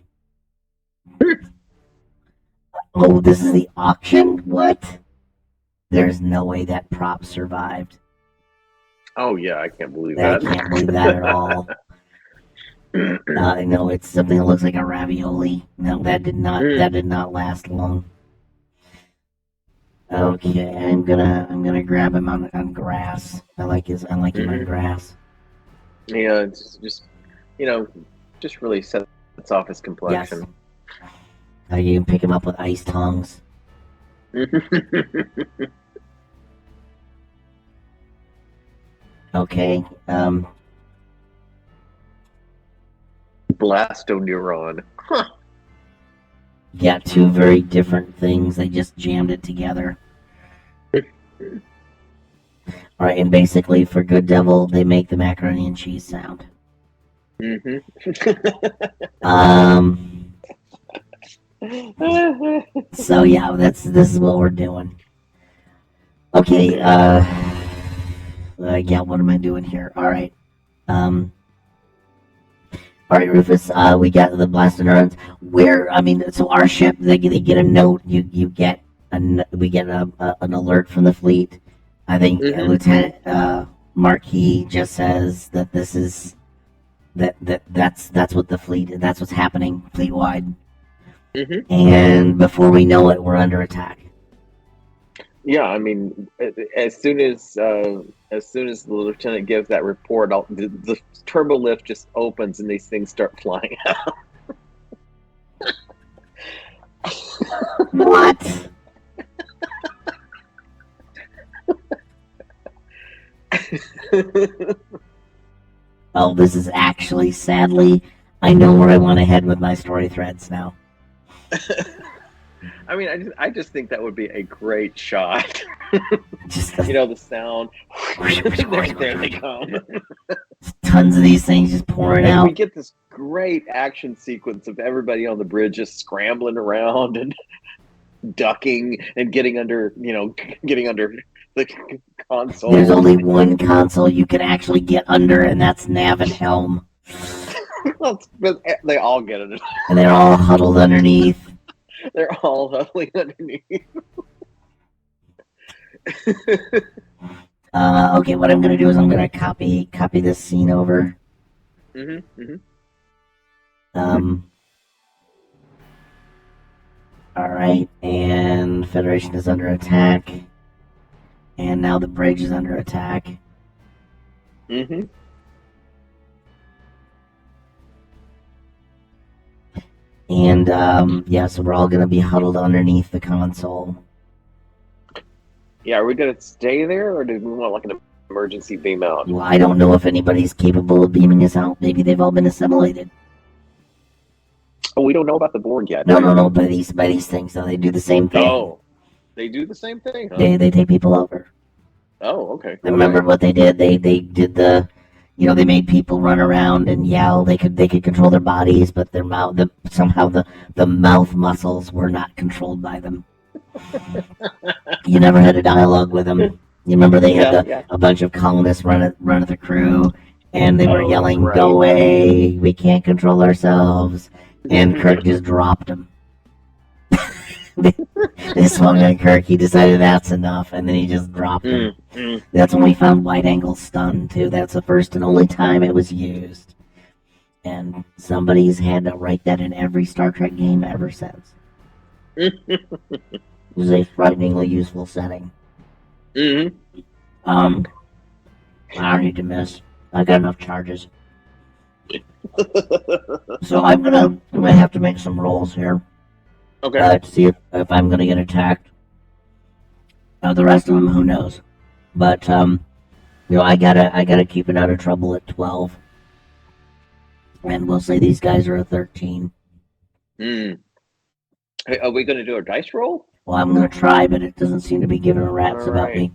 A: Oh, this is the auction? What? There's no way that prop survived.
B: Oh yeah, I can't believe
A: I
B: that.
A: can't believe that at all. No, it's something that looks like a ravioli. No, that did not last long. Okay, I'm gonna grab him on grass. I like him on grass.
B: Yeah, it's just just really sets off his complexion.
A: Yes. You can pick him up with ice tongs. Okay.
B: Blastoneuron. Huh.
A: Yeah, two very different things. They just jammed it together. Alright, and basically for Good Devil, they make the macaroni and cheese sound.
B: Mm-hmm.
A: So yeah, this is what we're doing. Okay, yeah, what am I doing here? Alright. Alright, Rufus, we got the blaster neurons. So our ship, they get a note, we get an alert from the fleet. I think Lieutenant Marquis just says that this is that's what the fleet, that's what's happening fleet wide.
B: Mm-hmm.
A: And before we know it, we're under attack.
B: Yeah, I mean, as soon as the lieutenant gives that report, the turbo lift just opens and these things start flying out.
A: What? Oh, this is actually, sadly, I know where I want to head with my story threads now.
B: I mean, I just think that would be a great shot.
A: Just
B: the sound. There they come.
A: Tons of these things just pouring
B: and
A: out.
B: We get this great action sequence of everybody on the bridge just scrambling around and ducking and getting under the console.
A: There's only one console you can actually get under, and that's nav and helm.
B: They all get it.
A: And they're all huddled underneath.
B: They're all huddling underneath.
A: Okay, what I'm gonna do is I'm gonna copy this scene over. Alright, and Federation is under attack. And now the bridge is under attack. And, so we're all gonna be huddled underneath the console.
B: Yeah, are we gonna stay there, or do we want like an emergency beam out?
A: Well, I don't know if anybody's capable of beaming us out. Maybe they've all been assimilated.
B: Oh, we don't know about the Borg yet.
A: No, by these things, though. They do the same thing.
B: Oh, they do the same thing, huh?
A: They take people over.
B: Oh, okay.
A: I remember what they did. They did the... they made people run around and yell. They could control their bodies, but their mouth, somehow the mouth muscles were not controlled by them. You never had a dialogue with them. You remember they had a bunch of colonists run at the crew, and they were yelling, right. "Go away! We can't control ourselves!" And Kirk just dropped them. They swung on Kirk. He decided that's enough, and then he just dropped him. That's when we found wide-angle stun, too. That's the first and only time it was used. And somebody's had to write that in every Star Trek game ever since. It was a frighteningly useful setting. I don't need to miss. I got enough charges. So I'm gonna have to make some rolls here.
B: Okay.
A: To see if I'm gonna get attacked. The rest of them, who knows? But I gotta keep it out of trouble at 12. And we'll say these guys are a 13.
B: Hey, are we gonna do a dice roll?
A: Well, I'm gonna try, but it doesn't seem to be giving a rat's about me.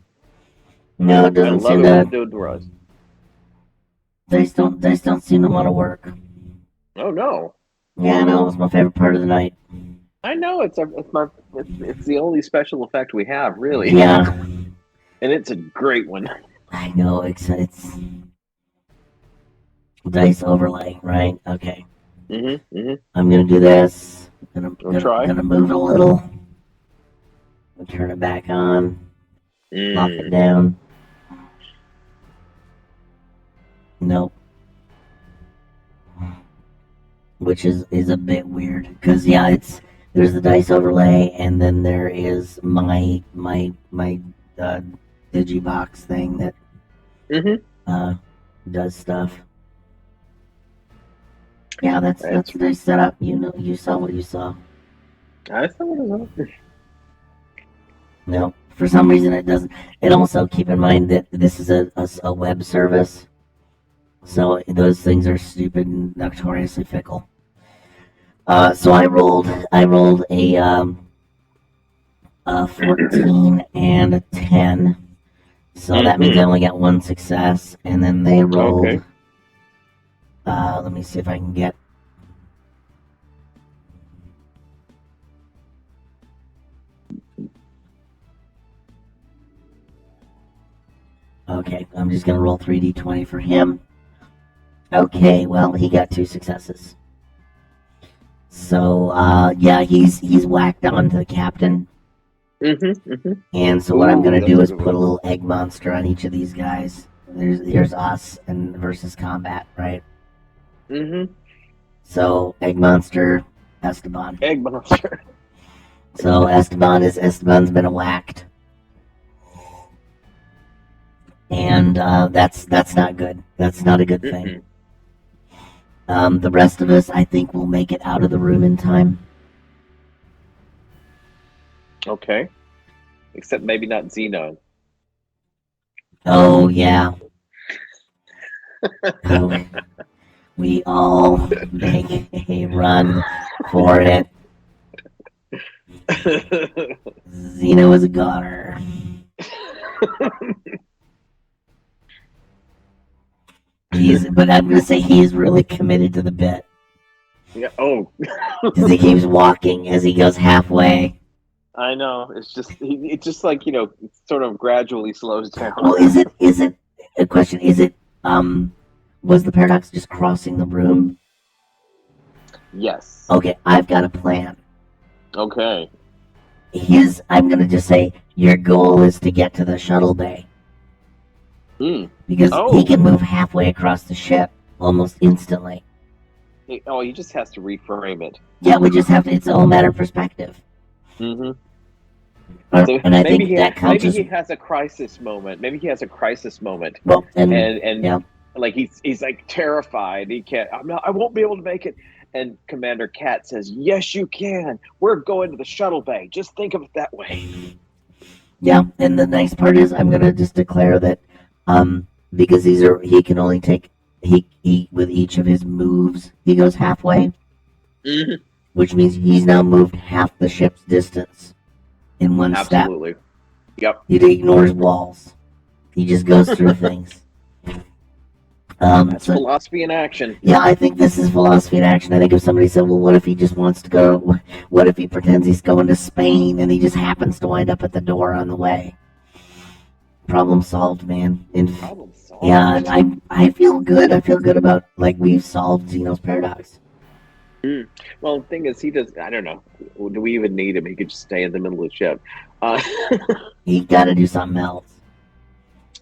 A: No, it
B: I
A: doesn't
B: love
A: seem
B: it when
A: to.
B: the dude runs.
A: Dice don't seem to want to work.
B: Oh no.
A: Yeah, no, it was my favorite part of the night.
B: I know it's the only special effect we have, really.
A: Yeah,
B: And it's a great one.
A: I know. It's dice overlay, right? Okay.
B: Mm-hmm.
A: I'm gonna do this.
B: I'll try.
A: Gonna move it a little. Turn it back on. Lock it down. Nope. Which is a bit weird because yeah, there's the dice overlay and then there is my digibox thing that does stuff. Yeah, that's the dice setup. You know, you saw what you saw.
B: I saw what it was.
A: No, for some reason it doesn't. And also keep in mind that this is a web service, so those things are stupid and notoriously fickle. So I rolled a 14 and a 10. So that means I only got one success, and then they rolled.
B: Okay.
A: Let me see if I can get. Okay, I'm just gonna roll 3d20 for him. Okay, well he got 2 successes. So yeah, he's whacked onto the captain. And so what I'm gonna do is put a little egg monster on each of these guys. Here's us and versus combat, right? So egg monster, Esteban.
B: Egg monster.
A: So Esteban's been whacked, and that's not good. That's not a good thing. The rest of us, I think, will make it out of the room in time.
B: Okay. Except maybe not Xenon.
A: Oh, yeah. We all make a run for it. Xeno is a goner. But I'm going to say he's really committed to the bit.
B: Yeah. Oh.
A: Because he keeps walking as he goes halfway.
B: I know. It's just like, it sort of gradually slows down.
A: Well, is it a question? Is it was the paradox just crossing the room?
B: Yes.
A: Okay, I've got a plan.
B: Okay.
A: I'm gonna just say your goal is to get to the shuttle bay. Because he can move halfway across the ship almost instantly.
B: He just has to reframe it.
A: Yeah, we just have to. It's all a matter of perspective.
B: So
A: and I think that counts.
B: Maybe he has a crisis moment.
A: Well,
B: and
A: yeah.
B: Like he's like terrified. He can't. I won't be able to make it. And Commander Cat says, "Yes, you can. We're going to the shuttle bay. Just think of it that way."
A: Yeah, and the nice part is I'm gonna just declare that, because he can only take he with each of his moves he goes halfway, which means he's now moved half the ship's distance in one step.
B: Absolutely. Yep.
A: He ignores walls. He just goes through things.
B: That's philosophy in action.
A: Yeah, I think this is philosophy in action. I think if somebody said, well, what if he just wants to go, what if he pretends he's going to Spain and he just happens to wind up at the door on the way? Problem solved, man.
B: Problem solved.
A: Yeah, I feel good. I feel good about, like, we've solved Xeno's paradox.
B: Well, the thing is, he does, I don't know, do we even need him? He could just stay in the middle of the ship.
A: He got to do something else.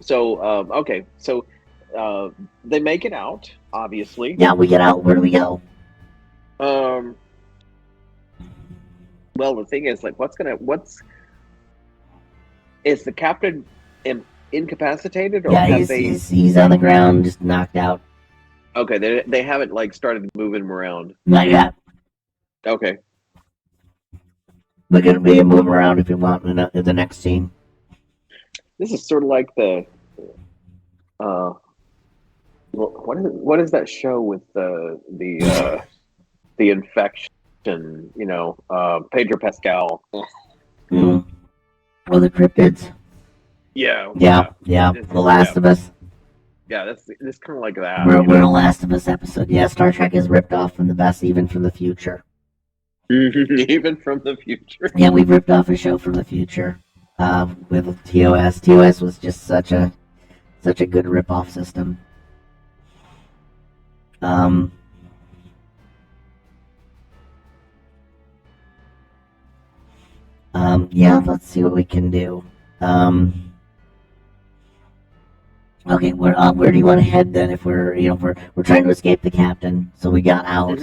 B: So, okay, so they make it out, obviously.
A: Yeah, we get out. Where do we go?
B: Well, the thing is, like, is the captain incapacitated? Or
A: yeah, he's on the ground, just knocked out.
B: Okay, they haven't, like, started moving him around.
A: Not yet.
B: Okay.
A: We're going to be moving around if you want in the next scene.
B: This is sort of like the what is that show with the infection? Pedro Pascal.
A: Well, the cryptids.
B: Yeah,
A: Yeah. The Last of Us.
B: yeah. That's kind of like that.
A: We're a Last of Us episode. Yeah, Star Trek is ripped off from the best, even from the future.
B: Even from the future.
A: Yeah, we've ripped off a show from the future with TOS. TOS was just such a good rip-off system. Yeah, let's see what we can do. Okay, where do you want to head then? If we're trying to escape the captain, so we got out.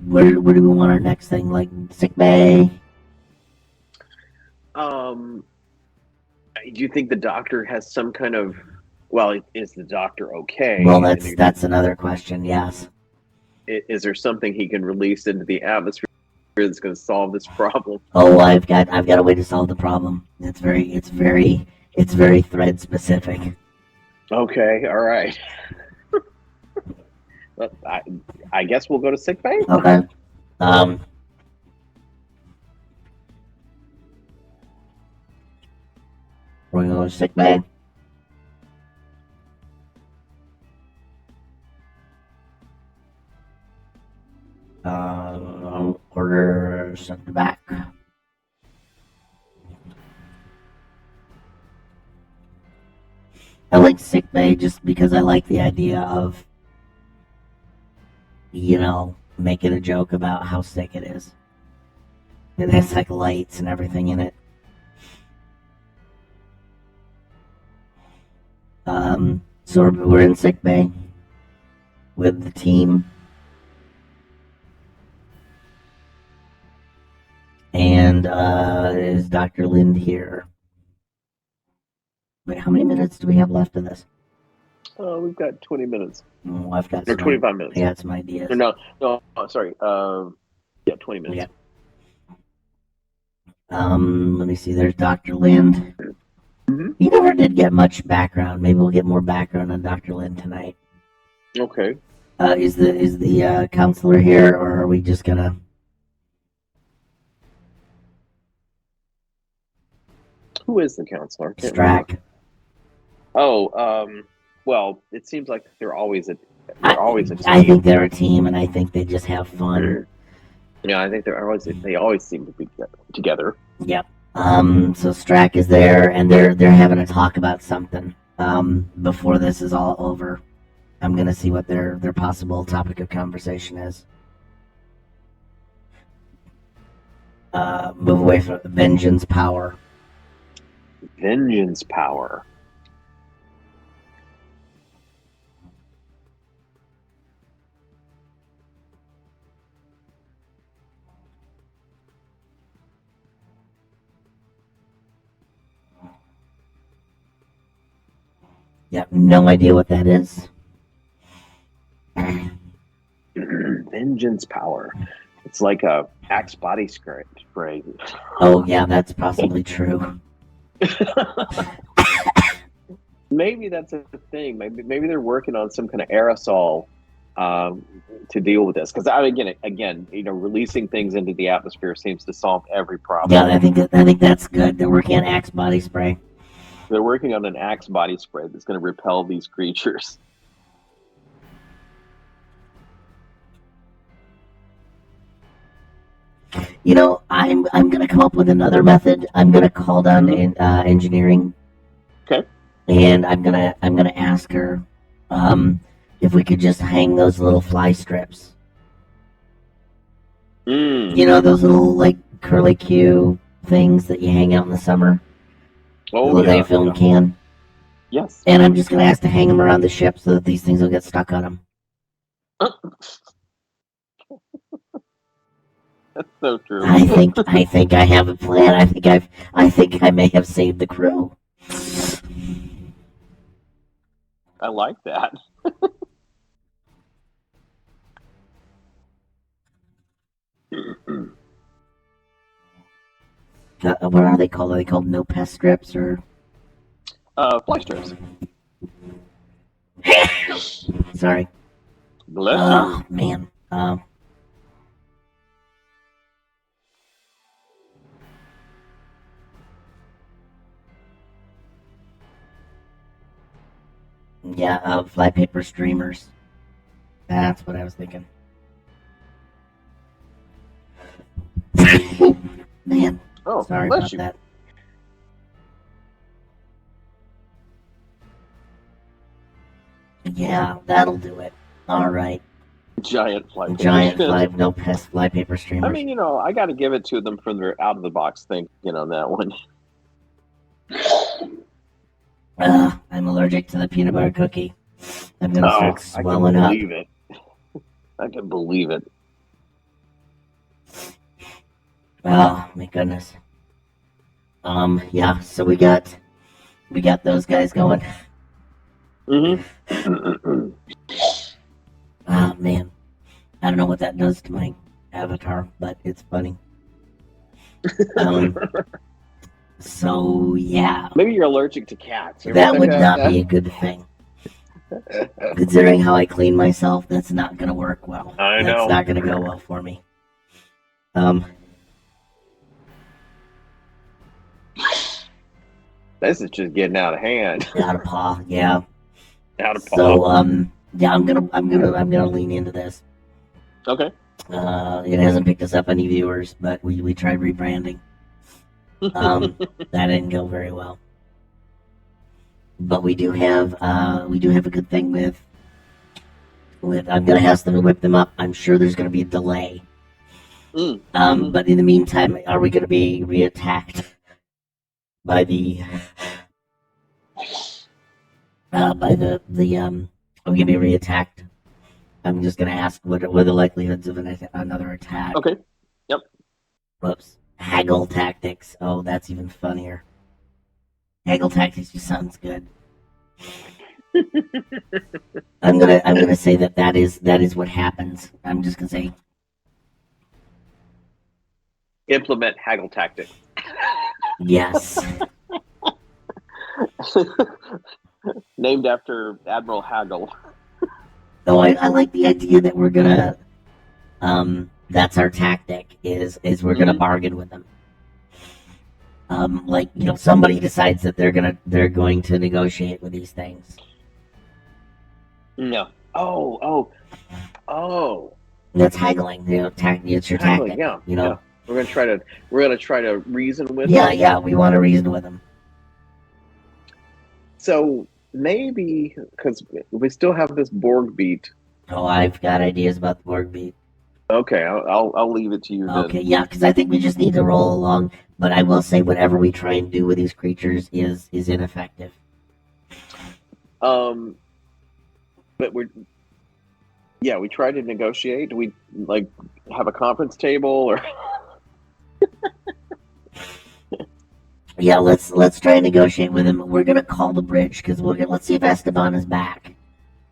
A: Where do we want our next thing? Like sick bay?
B: Do you think the doctor has some kind of? Well, is the doctor okay?
A: Well, that's another question. Yes.
B: Is there something he can release into the atmosphere that's going to solve this problem?
A: Oh, I've got a way to solve the problem. It's very thread specific.
B: Okay, all right. I guess we'll go to sick bay.
A: Okay. We're gonna go to sick bay. Order sent back. I like sick bay just because I like the idea of, making a joke about how sick it is. It has like lights and everything in it. So we're in sick bay with the team. And is Dr. Lind here? Wait, how many minutes do we have left of this?
B: We've got 20 minutes.
A: Oh, I've got
B: or 25 minutes.
A: I got some ideas.
B: No, sorry. Yeah, 20 minutes.
A: Yeah. Let me see. There's Dr. Lind.
B: Mm-hmm.
A: He never did get much background. Maybe we'll get more background on Dr. Lind tonight.
B: Okay.
A: Is the counselor here, or are we just gonna?
B: Who is the counselor?
A: Strack.
B: Oh, well, it seems like they're always a team.
A: I think they're a team, and I think they just have fun.
B: Yeah, I think they always seem to be together.
A: Yep. So Strack is there, and they're having a talk about something. Before this is all over, I'm gonna see what their possible topic of conversation is. Move away from vengeance power.
B: Vengeance power.
A: Yep, no idea what that is.
B: Vengeance power. It's like a Axe body spray.
A: Oh yeah, that's possibly true.
B: Maybe that's a thing. Maybe they're working on some kind of aerosol to deal with this. Because again, releasing things into the atmosphere seems to solve every problem.
A: Yeah, I think that's good. They're working on Axe body spray.
B: They're working on an Axe body spray that's going to repel these creatures.
A: I'm gonna come up with another method. I'm gonna call down engineering.
B: Okay.
A: And I'm gonna ask her if we could just hang those little fly strips. Those little like curly Q things that you hang out in the summer.
B: Oh,
A: yeah. Film can.
B: Yes.
A: And I'm just gonna ask to hang them around the ship so that these things will get stuck on them.
B: That's so true.
A: I think I have a plan. I think I may have saved the crew.
B: I like that.
A: What are they called? Are they called no pest strips or?
B: Fly strips.
A: Sorry.
B: Bless
A: Oh man. Yeah, flypaper streamers. That's what I was thinking. Man,
B: Oh,
A: sorry
B: bless
A: about
B: you.
A: that. Yeah, that'll do it. All right.
B: Giant flypaper
A: Giant
B: streamers.
A: no pest flypaper streamers.
B: I mean, I got to give it to them for their out of the box thinking on that one.
A: I'm allergic to the peanut butter cookie. I'm gonna start
B: I
A: swelling
B: can
A: up.
B: believe it. I can believe it.
A: Oh my goodness. Yeah. So we got those guys going.
B: Mm-hmm.
A: Oh man, I don't know what that does to my avatar, but it's funny. So yeah,
B: Maybe you're allergic to cats.
A: that would not be a good thing. Considering how I clean myself, that's not gonna work well.
B: I
A: That's
B: know.
A: not gonna go well for me.
B: This is just getting out of hand.
A: Out of paw, yeah.
B: Out of paw.
A: So yeah, I'm gonna lean into this.
B: Okay.
A: It hasn't picked us up any viewers, but we tried rebranding. That didn't go very well. But we do have a good thing with I'm gonna ask them to whip them up. I'm sure there's gonna be a delay. But in the meantime, are we gonna be reattacked by the are we gonna be reattacked? I'm just gonna ask what are the likelihoods of another attack.
B: Okay. Yep.
A: Whoops. Haggle tactics. Oh, that's even funnier. Haggle tactics just sounds good. I'm gonna say that is what happens. I'm just gonna say
B: Implement haggle tactic.
A: yes.
B: Named after Admiral Haggle.
A: Though I like the idea that we're gonna that's our tactic is we're gonna bargain with them. Like somebody decides that they're going to negotiate with these things.
B: No. Oh.
A: That's haggling. It's your
B: Haggling,
A: tactic.
B: yeah.
A: Yeah.
B: We're gonna try to reason with
A: Yeah,
B: them.
A: yeah. We want to reason with them.
B: So maybe because we still have this Borg beat.
A: Oh, I've got ideas about the Borg beat.
B: Okay, I'll leave it to you then.
A: Okay, yeah, because I think we just need to roll along. But I will say, whatever we try and do with these creatures is ineffective.
B: But we tried to negotiate. Do we have a conference table or?
A: Yeah, let's try and negotiate with him. We're gonna call the bridge because let's see if Esteban is back.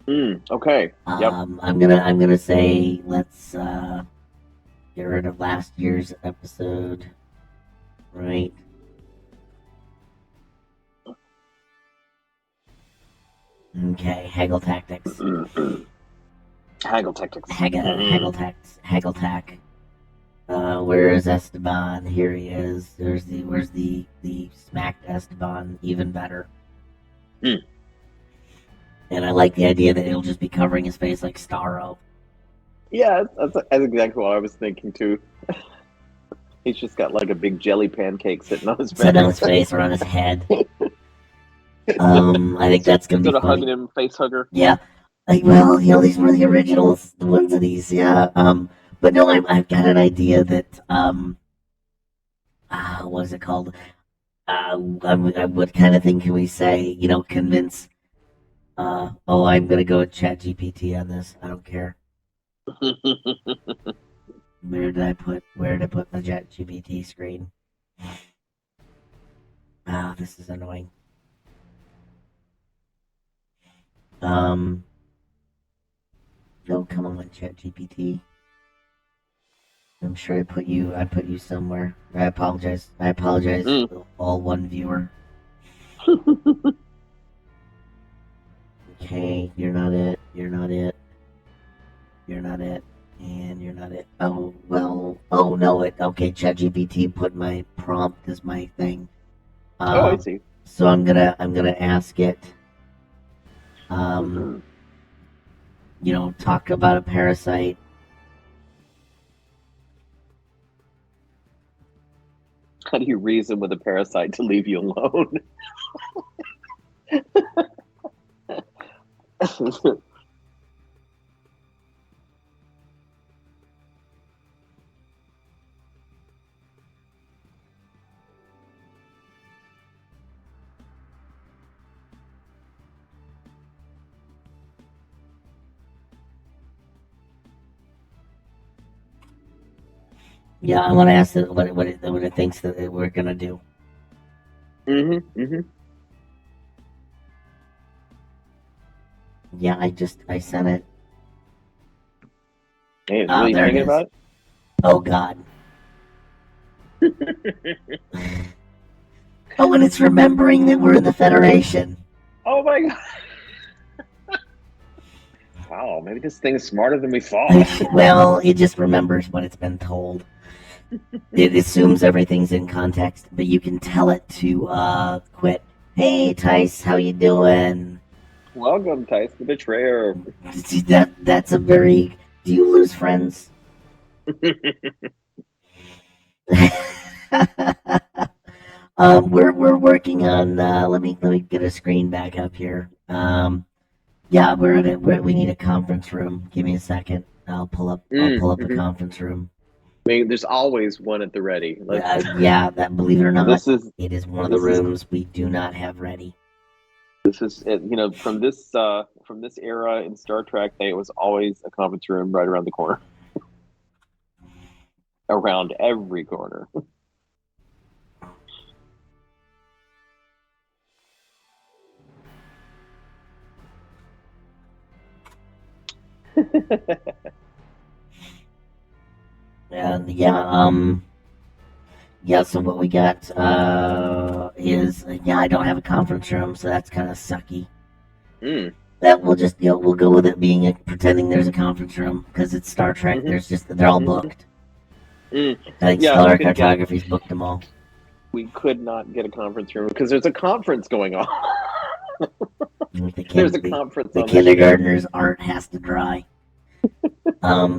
B: Okay. Yep.
A: I'm gonna say let's get rid of last year's episode. Right. Okay, haggle tactics.
B: Haggle tactics.
A: Haggle tack. Where is Esteban? Here he is. Where's the smacked Esteban? Even better. And I like the idea that it'll just be covering his face like Starro.
B: Yeah, that's exactly what I was thinking too. He's just got like a big jelly pancake sitting on his face.
A: Sitting on his face or on his head. I think that's gonna be funny.
B: Hugging him, face hugger.
A: Yeah. These were the originals, the ones of these, yeah. But no, I've got an idea that what is it called? What kind of thing can we say? Convince. I'm gonna go with ChatGPT on this. I don't care. Where did I put the ChatGPT screen? This is annoying. Oh, come on, ChatGPT. I'm sure I put you somewhere. I apologize. All one viewer. Okay, you're not it. And you're not it. Oh, well. Oh, no, okay, ChatGPT put my prompt as my thing.
B: I see.
A: So I'm gonna ask it. Talk about a parasite.
B: How do you reason with a parasite to leave you alone?
A: Yeah, I want to ask what it thinks that we're gonna do. Yeah, I sent it.
B: Hey, it's really
A: there it
B: thinking
A: is.
B: about it?
A: Oh God. Oh, and it's remembering that we're in the Federation.
B: Oh my God. Wow, maybe this thing's smarter than we thought.
A: Well, it just remembers what it's been told. It assumes everything's in context, but you can tell it to quit. Hey, Tice, how you doing?
B: Welcome, Tice the Betrayer.
A: See, that's a very... Do you lose friends? We're working on... let me get a screen back up here. Yeah, we need a conference room. Give me a second. I'll pull up a conference room.
B: I mean, there's always one at the ready.
A: Yeah, that, believe it or not, it is one of the
B: this
A: rooms we do not have ready.
B: This is, from this era in Star Trek, it was always a conference room right around the corner. Around every corner.
A: And so what we got is I don't have a conference room, so that's kind of sucky. That we'll just we'll go with it being pretending there's a conference room because it's Star Trek. There's they're all booked. I think Stellar Cartography's booked them all.
B: We could not get a conference room because there's a conference going on.
A: There's a conference. The kindergartner's art has to dry.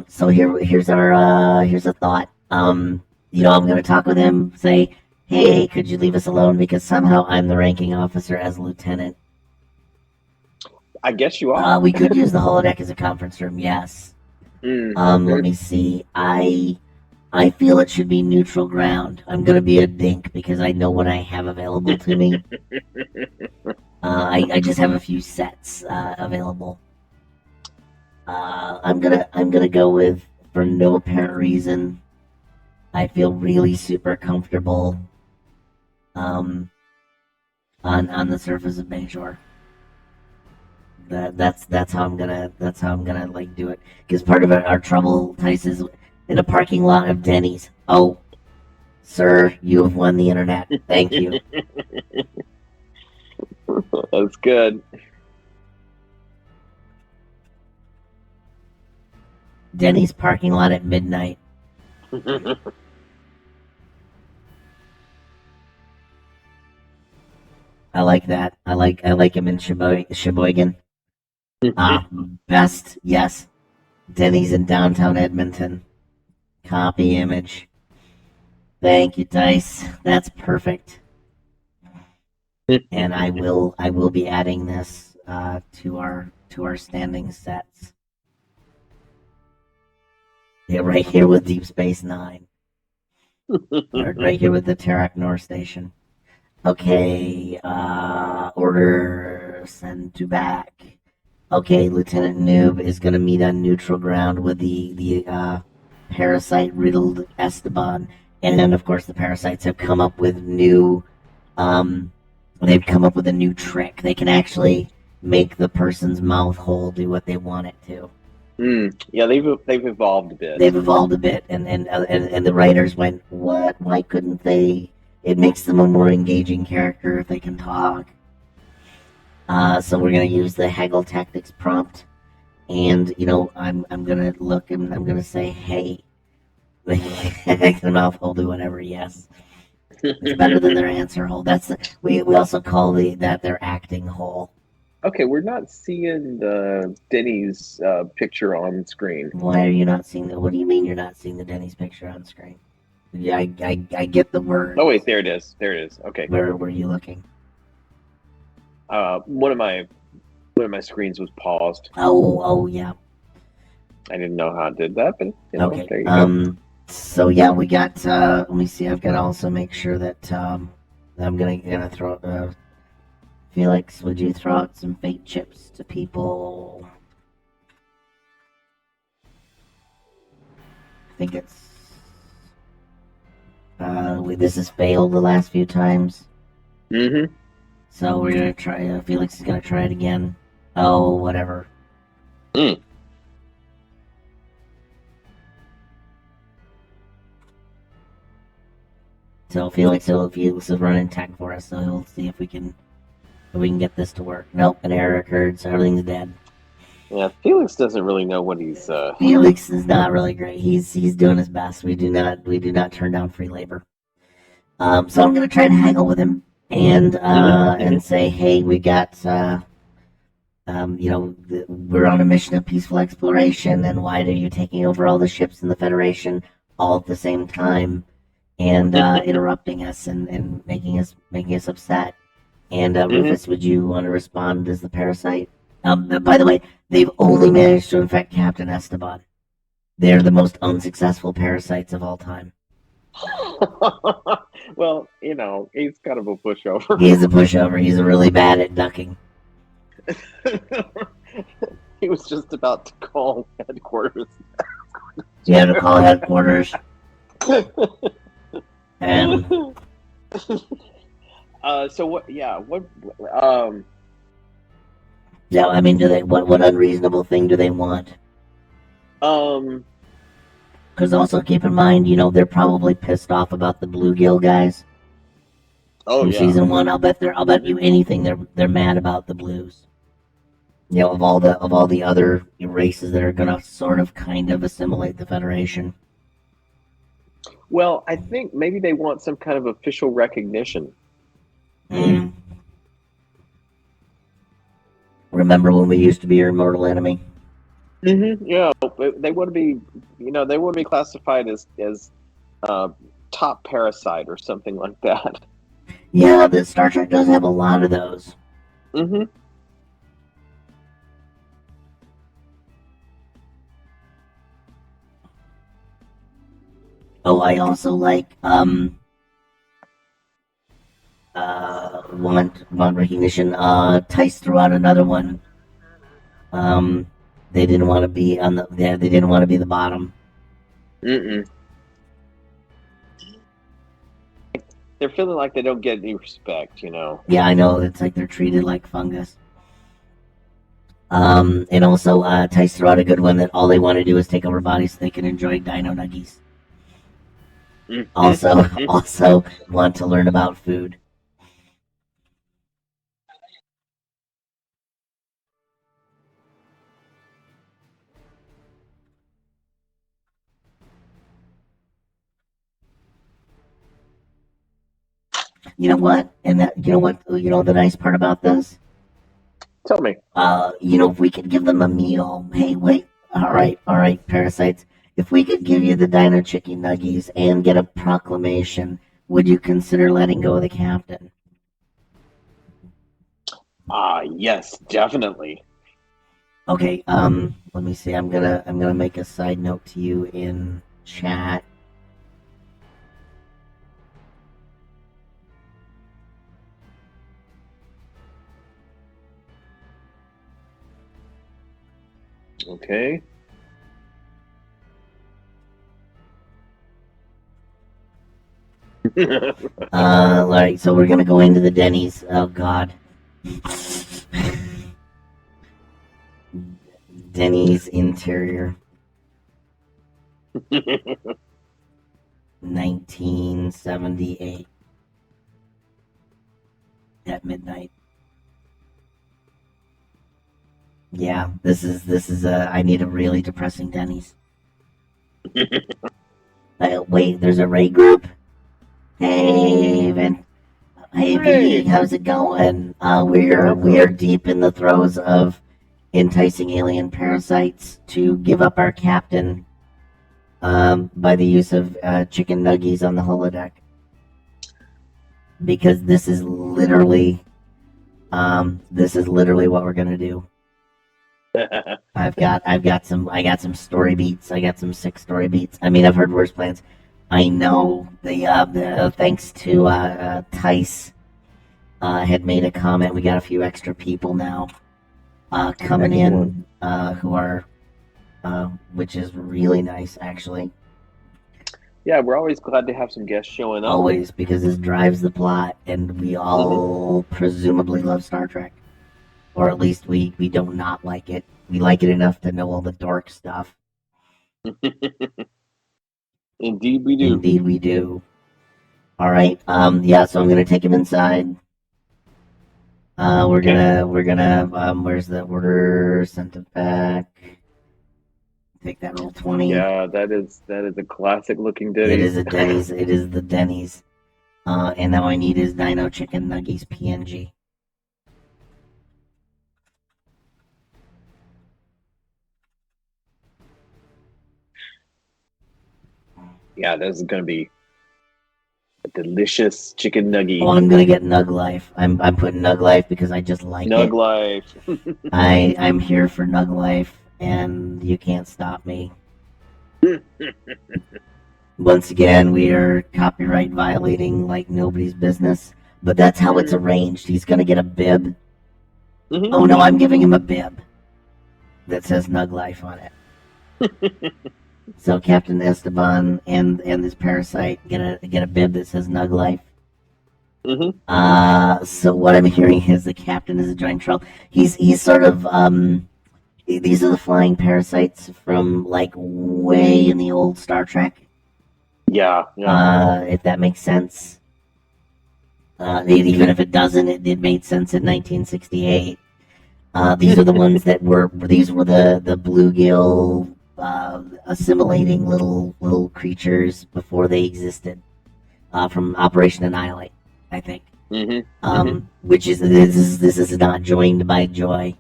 A: So here's a thought. I'm going to talk with him. Say, hey, could you leave us alone because somehow I'm the ranking officer as lieutenant.
B: I guess you are.
A: We could use the holodeck as a conference room. Yes. Let me see. I feel it should be neutral ground. I'm going to be a dink because I know what I have available to me. I just have a few sets available. I'm gonna go with, for no apparent reason, I feel really super comfortable on the surface of Bayshore. That's how I'm gonna like do it. Because part of our trouble, Tice, is in a parking lot of Denny's. Oh, sir, you have won the internet. Thank you.
B: That's good.
A: Denny's parking lot at midnight. I like that. I like him in Sheboygan. Best, yes. Denny's in downtown Edmonton. Copy image. Thank you, Dice. That's perfect. And I will be adding this to our standing sets. Yeah, right here with Deep Space Nine. Right here with the Tarak North Station. Okay, order send to back. Okay, Lieutenant Noob is going to meet on neutral ground with the parasite-riddled Esteban. And then, of course, the parasites have come up with new... they've come up with a new trick. They can actually make the person's mouth hole do what they want it to.
B: Yeah, they've evolved a bit.
A: They've evolved a bit, and the writers went, what? Why couldn't they? It makes them a more engaging character if they can talk. So we're gonna use the Haggle Tactics prompt, and I'm gonna look and I'm gonna say, hey, their mouth hole do whatever. Yes, it's better than their answer hole. We also call that their acting hole.
B: Okay, we're not seeing the Denny's picture on screen.
A: Why are you not seeing the? What do you mean you're not seeing the Denny's picture on screen? Yeah, I get the word.
B: Oh wait, there it is. There it is. Okay.
A: Where were you looking?
B: One of my screens was paused.
A: Oh yeah.
B: I didn't know how I did that, but
A: Okay.
B: there you go.
A: So yeah, we got. Let me see. I've got to also make sure that I'm gonna throw. Felix, would you throw out some fake chips to people? I think it's. This has failed the last few times.
B: Mm-hmm.
A: So we're gonna try. Felix is gonna try it again. Oh, whatever.
B: Mm.
A: So Felix is running tech for us. So he'll see if we can get this to work. Nope, an error occurred. So everything's dead.
B: Yeah, Felix doesn't really know what he's.
A: Felix is not really great. He's doing his best. We do not turn down free labor. So I'm gonna try to haggle with him and say, hey, we got we're on a mission of peaceful exploration, and why are you taking over all the ships in the Federation all at the same time and interrupting us and making us upset? And Rufus, would you want to respond as the parasite? By the way, they've only managed to infect Captain Esteban. They're the most unsuccessful parasites of all time.
B: Well, he's kind of a pushover.
A: He's a pushover. He's really bad at ducking.
B: He was just about to call headquarters.
A: He had to call headquarters. And
B: so what? Yeah, what?
A: yeah, I mean, do they what unreasonable thing do they want? Because also keep in mind, they're probably pissed off about the bluegill guys.
B: Oh
A: in
B: yeah.
A: Season 1, I'll bet you anything they're mad about the blues. Of all the other races that are gonna sort of kind of assimilate the Federation.
B: Well, I think maybe they want some kind of official recognition.
A: Mm. Remember when we used to be your mortal enemy?
B: Mm-hmm. Yeah, they want to be, they want to be classified as top parasite or something like that.
A: Yeah, the Star Trek does have a lot of those.
B: Mm-hmm.
A: Oh, I also like want recognition. Tice threw out another one. They didn't want to be on the they didn't want to be the bottom.
B: Mm-mm. They're feeling like they don't get any respect,
A: Yeah, I know. It's like they're treated like fungus. And also, Tice threw out a good one that all they want to do is take over bodies so they can enjoy dino nuggies. Also want to learn about food. You know what? And that the nice part about this?
B: Tell me.
A: If we could give them a meal. Hey, wait. All right, parasites. If we could give you the Dino Chicken Nuggies and get a proclamation, would you consider letting go of the captain?
B: Yes, definitely.
A: Okay, let me see. I'm gonna make a side note to you in chat.
B: Okay.
A: All right, so we're gonna go into the Denny's. Oh God. Denny's interior. 1978 at midnight. Yeah, this is I need a really depressing Denny's. Wait, there's a raid group. Hey, Vin. Hey
B: Hey.
A: V, how's it going? We are deep in the throes of enticing alien parasites to give up our captain by the use of chicken nuggies on the holodeck. Because this is literally what we're gonna do. I got some story beats. I got some sick story beats. I mean, I've heard worse plans. I know the thanks to Tice had made a comment. We got a few extra people now coming in who are which is really nice actually.
B: Yeah, we're always glad to have some guests showing up.
A: Always, because this drives the plot, and we all presumably love Star Trek, or at least we don't not like it. We like it enough to know all the dork stuff.
B: Indeed, we do.
A: Indeed, we do. All right. Yeah. So I'm gonna take him inside. We're gonna. Where's the order? Sent it back. Take that roll 20.
B: Yeah, that is a classic looking
A: It
B: Denny's.
A: is a Denny's. It is the Denny's. And now I need his Dino Chicken Nuggies PNG.
B: Yeah, this is gonna be a delicious chicken nugget.
A: Oh, I'm gonna get Nug Life. I'm putting Nug Life because I just like
B: Nug
A: it.
B: life.
A: I'm here for Nug Life, and you can't stop me. Once again, we are copyright violating like nobody's business, but that's how it's arranged. He's gonna get a bib.
B: Mhm.
A: Oh no, I'm giving him a bib that says Nug Life on it. So Captain Esteban and this parasite get a bib that says Nug Life.
B: Mhm.
A: So what I'm hearing is the captain is a giant troll. He's sort of these are the flying parasites from like way in the old Star Trek.
B: Yeah, yeah.
A: If that makes sense. Even if it doesn't, it made sense in 1968. These are the ones that were the bluegill assimilating little creatures before they existed from Operation Annihilate, I think.
B: Mhm.
A: Which is this is not joined by joy.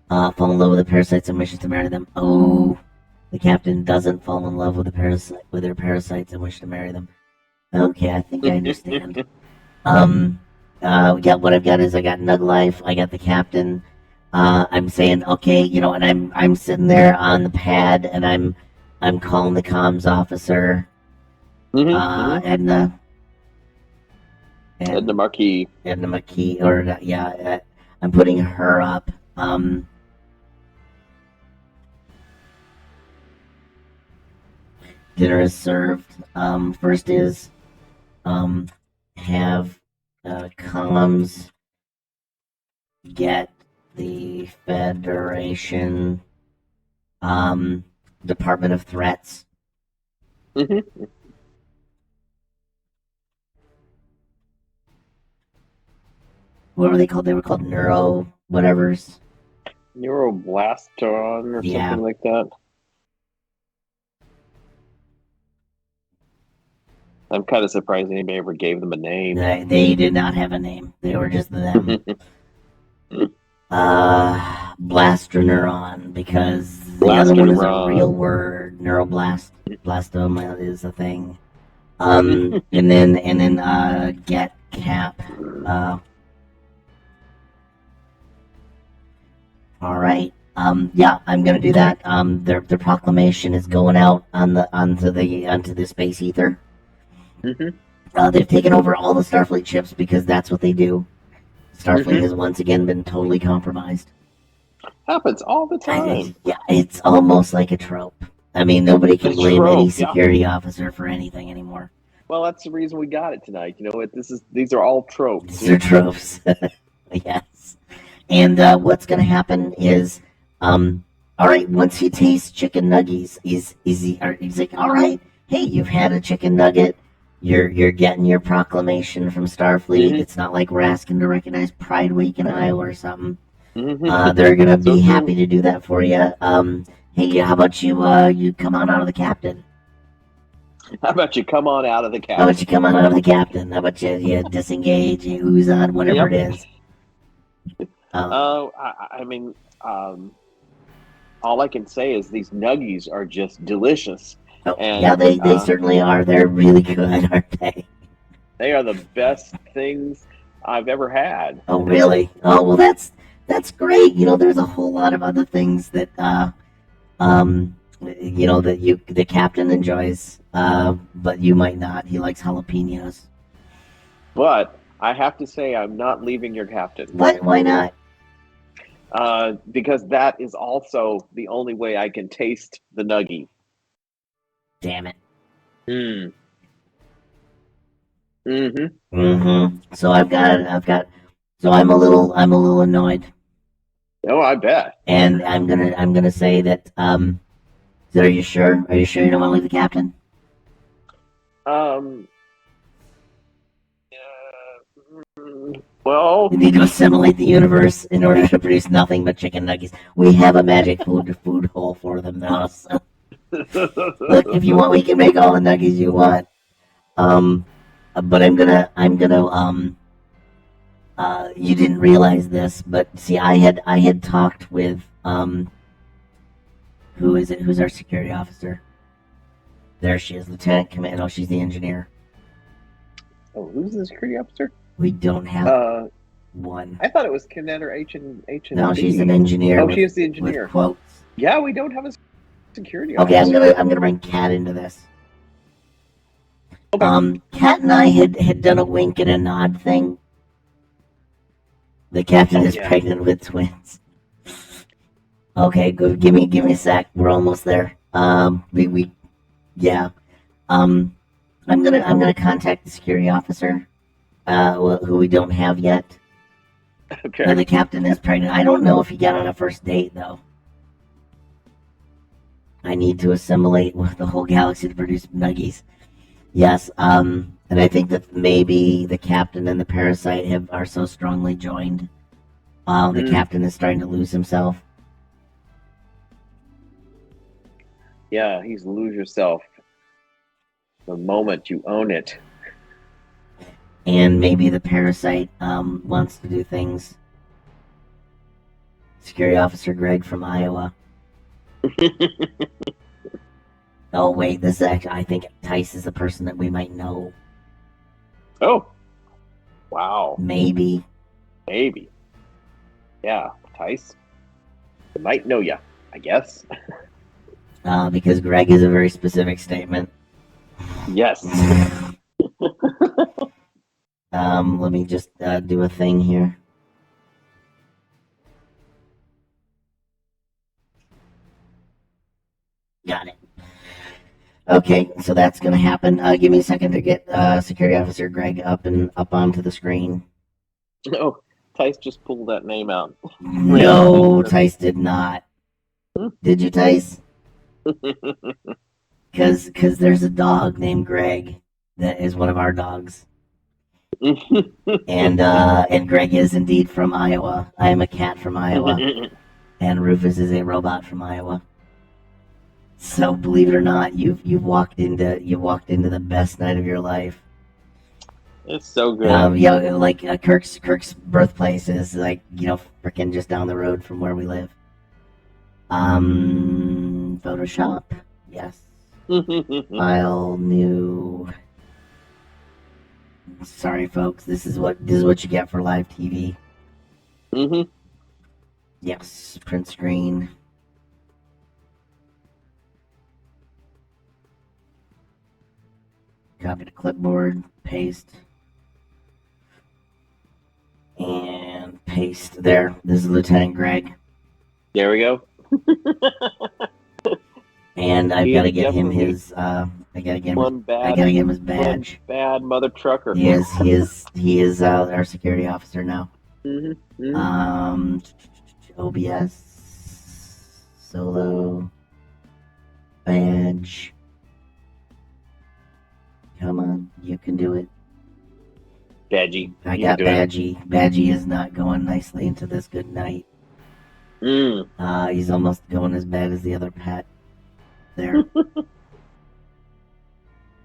A: Fall in love with the parasites and wishes to marry them. Oh, the captain doesn't fall in love with their parasites and wish to marry them. Okay, I think I understand. Yeah, what I've got is I got Nug Life, I got the captain. I'm saying okay, and I'm sitting there on the pad, and I'm calling the comms officer, Edna.
B: Edna Marquis.
A: Edna McKee, or yeah, I'm putting her up. Dinner is served. First is have comms get the Federation Department of Threats.
B: Mhm.
A: What were they called? They were called Neuro whatevers.
B: Neuroblaston or
A: Yeah.
B: something like that. I'm kind of surprised anybody ever gave them a name.
A: They did not have a name. They were just them. Blastroneuron, because the other one is a real word. Neuroblast, blastoma is a thing. And then get cap. All right. Yeah, I'm gonna do that. Their proclamation is going out onto the space ether. They've taken over all the Starfleet ships because that's what they do. Starfleet has once again been totally compromised.
B: Happens all the time.
A: Yeah, it's almost like a trope. I mean, nobody can blame any security officer for anything anymore.
B: Well, that's the reason we got it tonight. You know what? These are all tropes.
A: These are tropes. Yes. And what's going to happen is, all right, once he tastes chicken nuggies, he's like, all right, hey, you've had a chicken nugget. You're getting your proclamation from Starfleet. It's not like we're asking to recognize Pride Week in Iowa or something. They're gonna be happy to do that for you. Hey, how about you come on out of the captain?
B: How about you come on out of the
A: How about
B: cabin?
A: you come on out of the captain? How about you disengage, you ooze on, whatever
B: Yep.
A: it is.
B: I mean, all I can say is these nuggies are just delicious,
A: Yeah,
B: and
A: they certainly are. They're really good, aren't they?
B: they are the best things I've ever had.
A: Oh, really? Oh, well, that's great. There's a whole lot of other things that that the captain enjoys, but you might not. He likes jalapenos.
B: But I have to say, I'm not leaving your captain.
A: What? Why not?
B: Because that is also the only way I can taste the nuggie.
A: Damn it.
B: Mm. Mm-hmm.
A: So so I'm a little annoyed,
B: Oh, I bet.
A: and I'm gonna say that so are you sure? Are you sure you don't want to leave the captain?
B: Um. Well,
A: You need to assimilate the universe in order to produce nothing but chicken nuggets. We have a magic food hole for them now. So. Look, if you want, we can make all the nuggets you want. But I'm gonna you didn't realize this, but see, I had talked with who is it? Who's our security officer? There she is, Lieutenant Command. Oh, she's the engineer.
B: oh, who's the security officer?
A: We don't have one.
B: I thought it was Commander H and
A: No,
B: D.
A: she's an engineer.
B: Oh,
A: with,
B: she is the engineer.
A: With quotes.
B: Yeah, we don't have a security
A: Okay,
B: officer.
A: I'm gonna bring Kat into this.
B: Okay.
A: Kat and I had done a wink and a nod thing. The captain is pregnant with twins. Okay, good. Give me a sec. We're almost there. Yeah. I'm gonna contact the security officer, who we don't have yet.
B: Okay.
A: And the captain is pregnant. I don't know if he got on a first date though. I need to assimilate the whole galaxy to produce nuggies. Yes. And I think that maybe the captain and the parasite are so strongly joined. The captain is starting to lose himself.
B: Yeah, he's lose yourself the moment you own it.
A: And maybe the parasite wants to do things. Security Officer Greg from Iowa. Oh wait, this is actually, I think Tice is the person that we might know.
B: Oh, wow.
A: Maybe.
B: Yeah, Tice. I might know ya, I guess.
A: Because Greg is a very specific statement.
B: Yes.
A: Let me just do a thing here. Got it. Okay, so that's gonna happen. Give me a second to get Security Officer Greg up onto the screen.
B: Oh, Tice just pulled that name out.
A: No, Tice did not. Did you, Tice? Because there's a dog named Greg that is one of our dogs. And Greg is indeed from Iowa. I am a cat from Iowa. And Rufus is a robot from Iowa. So believe it or not, you've walked into the best night of your life.
B: It's so good.
A: Like Kirk's birthplace is like freaking just down the road from where we live. Photoshop, yes. File new. Sorry, folks. This is what you get for live TV. Yes, print screen. Copy to clipboard, paste, and paste. There. This is Lieutenant Greg.
B: There we go.
A: And I've got to get him his. I gotta get him his badge.
B: Bad mother trucker.
A: He is our security officer now. OBS solo badge. Come on, you can do it.
B: Badgie.
A: I got Badgie. Badgie is not going nicely into this good night. He's almost going as bad as the other pet. There.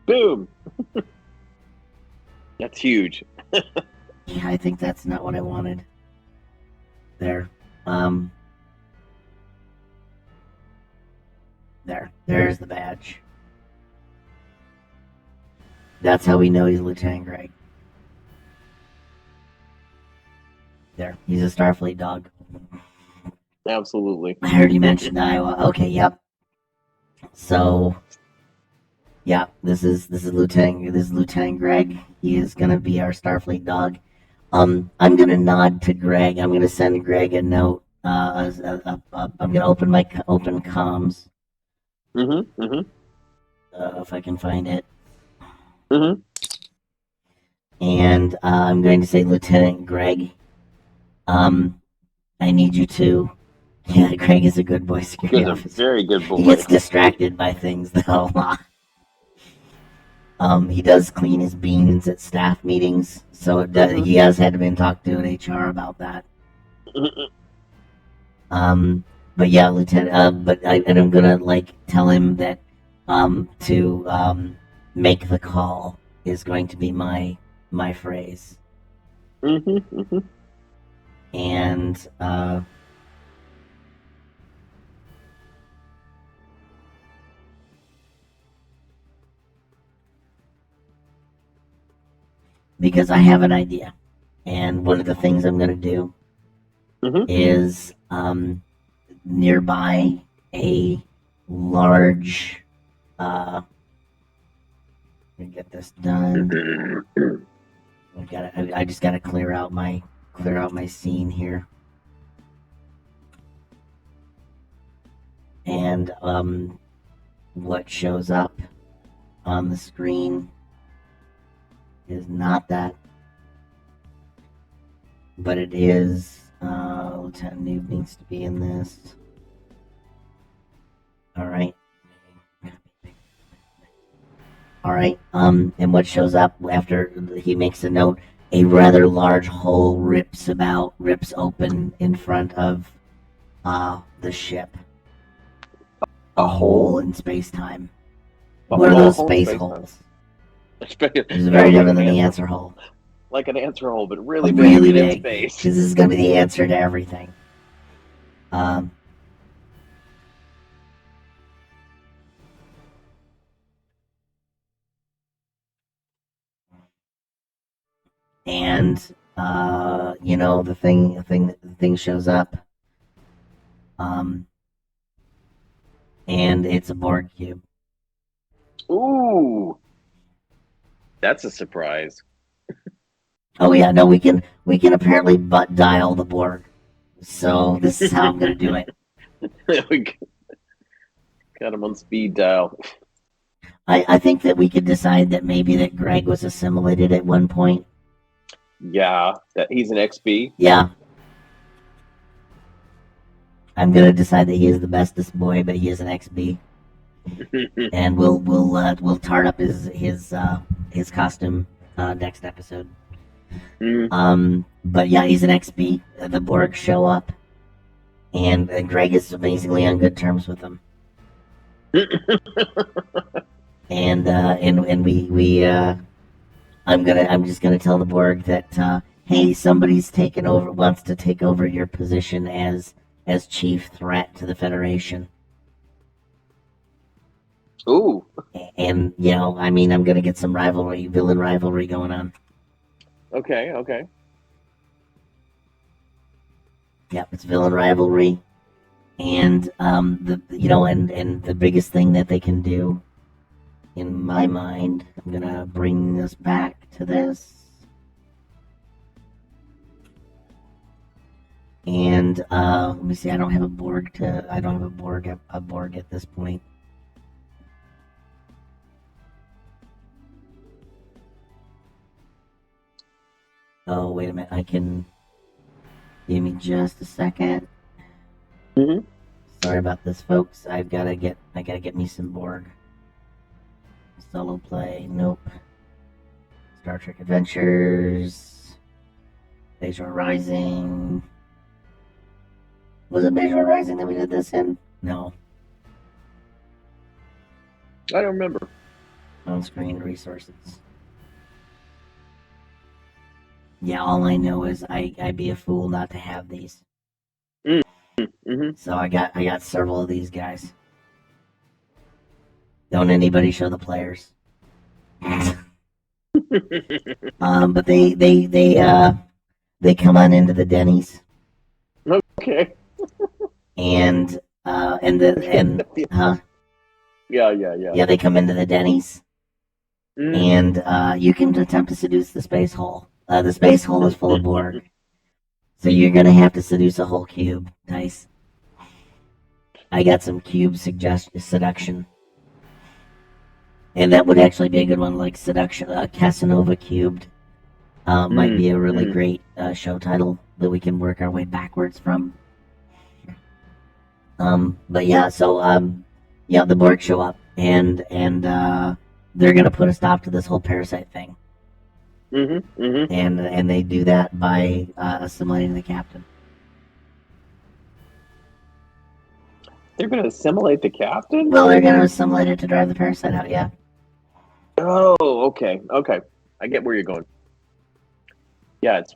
B: Boom. That's huge.
A: Yeah, I think that's not what I wanted. There. There's the badge. That's how we know he's Lieutenant Greg. There. He's a Starfleet dog.
B: Absolutely.
A: I heard you mention Iowa. Okay, yep. So, yeah, this is Lieutenant Greg. He is gonna be our Starfleet dog. I'm gonna nod to Greg. I'm gonna send Greg a note. I'm gonna open comms. If I can find it. And I'm going to say, Lieutenant Greg, I need you to. Yeah, Greg is a good boy security
B: He's a
A: officer.
B: very good boy.
A: He gets distracted by things though. He does clean his beans at staff meetings, so he has had to been talked to at HR about that. But yeah, Lieutenant. I'm gonna tell him that to make the call is going to be my phrase. And because I have an idea, and one of the things I'm going to do is nearby a large. Let me get this done. I just got to clear out my scene here, and what shows up on the screen is not that, but it is. Lieutenant Noob needs to be in this. All right. And what shows up after he makes a note, a rather large hole rips open in front of the ship. A hole in space-time. What are those space holes? It's very different than the answer hole.
B: Like an answer hole, but really big in space.
A: Because this is going to be the answer to everything. And the thing shows up. And it's a Borg cube.
B: Ooh, that's a surprise.
A: Oh yeah, no, we can apparently butt dial the Borg. So this is how I'm gonna do it.
B: We got him on speed dial.
A: I think that we could decide that maybe that Greg was assimilated at one point.
B: Yeah, that he's an XB.
A: Yeah. I'm gonna decide that he is the bestest boy, but he is an XB. And we'll tart up his costume next episode. But yeah, he's an XB. The Borg show up, and Greg is amazingly on good terms with them. And I'm just gonna tell the Borg that hey, somebody's wants to take over your position as chief threat to the Federation.
B: Ooh.
A: And I'm gonna get some villain rivalry going on.
B: Okay.
A: Yep, it's villain rivalry, and the biggest thing that they can do, in my mind, I'm gonna bring us back to this, and let me see. I don't have a Borg at this point. Oh, wait a minute. I can. Give me just a second. Sorry about this, folks. I gotta get me some Borg. Solo play. Nope. Star Trek Adventures. Bejor Rising. Was it Bejor Rising that we did this in? No.
B: I don't remember.
A: On-screen resources. Yeah, all I know is I'd be a fool not to have these.
B: Mm-hmm.
A: So I got several of these guys. Don't anybody show the players. But they come on into the Denny's.
B: Okay.
A: And huh?
B: Yeah.
A: They come into the Denny's.
B: Mm.
A: And you can attempt to seduce the space hole. The space hole is full of Borg. So you're gonna have to seduce a whole cube. Nice. I got some cube seduction. And that would actually be a good one, like seduction, Casanova cubed. Might be a really great show title that we can work our way backwards from. But yeah, so the Borg show up and they're gonna put a stop to this whole parasite thing. And they do that by assimilating the captain.
B: They're going to assimilate the captain?
A: Well, they're going to assimilate it to drive the parasite out, yeah.
B: Oh, okay. I get where you're going. Yeah, it's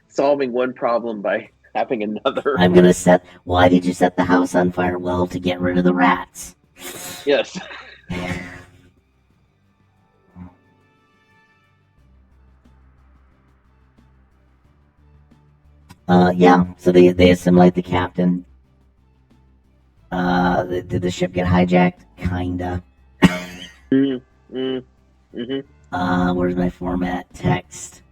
B: solving one problem by having another.
A: I'm going to set... Why did you set the house on fire? Well, to get rid of the rats.
B: Yes.
A: So they assimilate the captain. Did the ship get hijacked? Kinda. Where's my format? Text.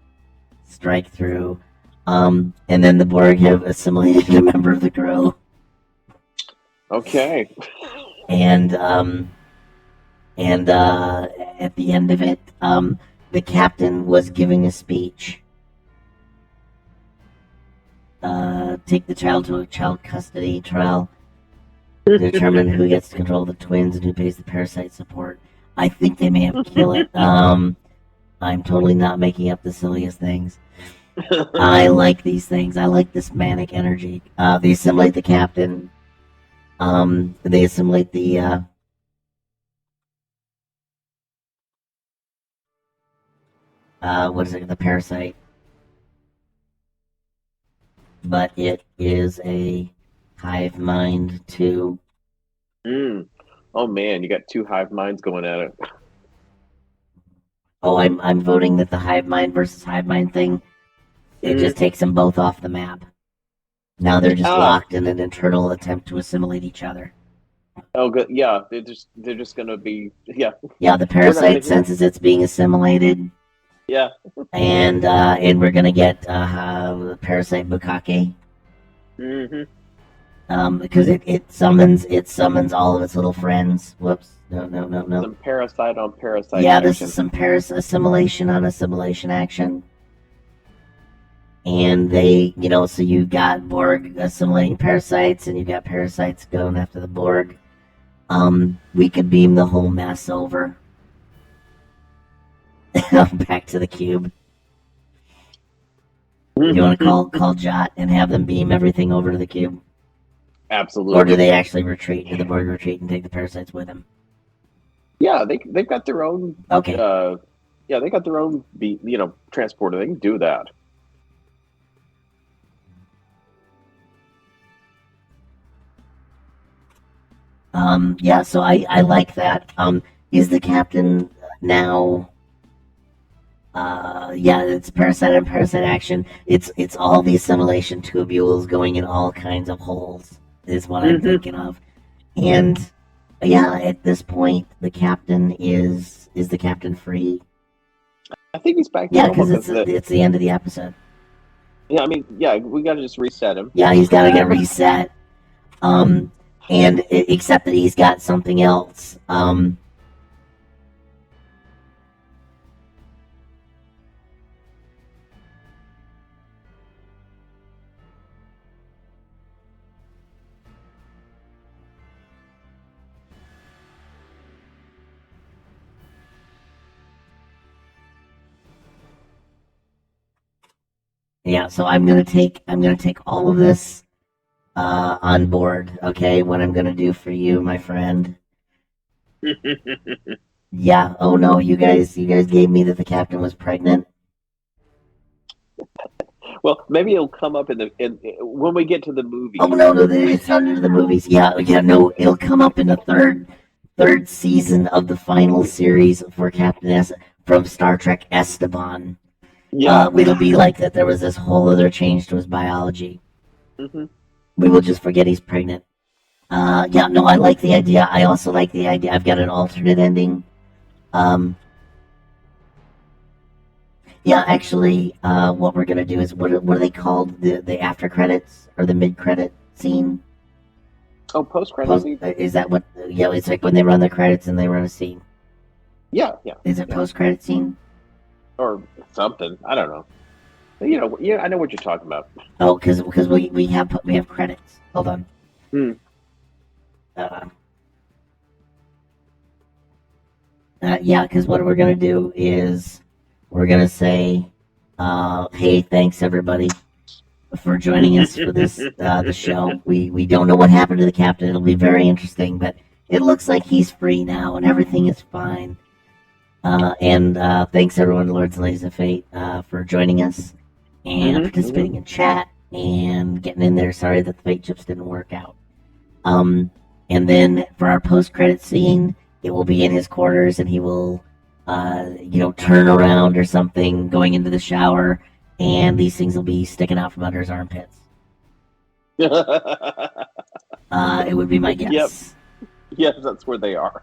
A: Strike through. And then the Borg have assimilated a member of the crew.
B: Okay.
A: And at the end of it, the captain was giving a speech. Take the child to a child custody trial. Determine who gets to control the twins and who pays the parasite support. I think they may have killed it. I'm totally not making up the silliest things. I like these things. I like this manic energy. They assimilate the captain. They assimilate the the parasite. But it is a hive mind too.
B: Oh man, you got two hive minds going at it.
A: Oh, I'm voting that the hive mind versus hive mind thing, it just takes them both off the map. Now they're just locked in an internal attempt to assimilate each other.
B: Oh, good. Yeah, they're just gonna be
A: Yeah, the parasite senses it's being assimilated.
B: Yeah.
A: And we're gonna get the parasite bukkake. Because it summons all of its little friends. Whoops. No.
B: Some parasite on parasite.
A: Yeah,
B: action.
A: This is some assimilation on assimilation action. And they, so you got Borg assimilating parasites, and you got parasites going after the Borg. We could beam the whole mess over. Back to the cube. You want to call Jot and have them beam everything over to the cube?
B: Absolutely.
A: Or do they actually retreat? Do the Borg retreat and take the parasites with them?
B: Yeah, they've got their own.
A: Okay.
B: They got their own transporter. They can do that.
A: So I like that. Is the captain now? It's parasite on parasite action. It's all the assimilation tubules going in all kinds of holes is what I'm thinking of. And at this point, the captain is the captain free?
B: I think he's back.
A: Yeah, because it's the end of the episode.
B: Yeah, I mean, we got to just reset him.
A: Yeah, he's got to get reset. Except that he's got something else. Yeah, so I'm gonna take all of this on board. Okay, what I'm gonna do for you, my friend. Yeah. Oh no, you guys gave me that the captain was pregnant.
B: Well, maybe it'll come up in when we get to the
A: Oh
B: movies.
A: no, it's not into the movies. Yeah, yeah. No, it'll come up in the third season of the final series for Captain S from Star Trek Esteban.
B: Yeah.
A: It'll be like that. There was this whole other change to his biology.
B: Hmm.
A: We will just forget he's pregnant. Yeah, no, I like the idea. I also like the idea. I've got an alternate ending. Um, yeah, actually, what we're gonna do is what are they called? The after credits or the mid credit scene?
B: Oh, post credit scene.
A: Is that what? Yeah, it's like when they run the credits and they run a scene.
B: Yeah, yeah,
A: Is it
B: yeah,
A: post credit scene?
B: or something. I don't know. You know, yeah, I know what you're talking about.
A: Oh, because we have credits. Hold on.
B: Hmm.
A: Uh, yeah, because what we're gonna do is we're gonna say, hey, thanks everybody for joining us for this the show. We don't know what happened to the captain. It'll be very interesting, but it looks like he's free now and everything is fine. And thanks everyone to Lords and Ladies of Fate for joining us and participating in chat and getting in there. Sorry that the fate chips didn't work out. And then for our post-credit scene, it will be in his quarters, and he will, turn around or something, going into the shower, and these things will be sticking out from under his armpits. It would be my guess.
B: Yep. Yes, that's where they are.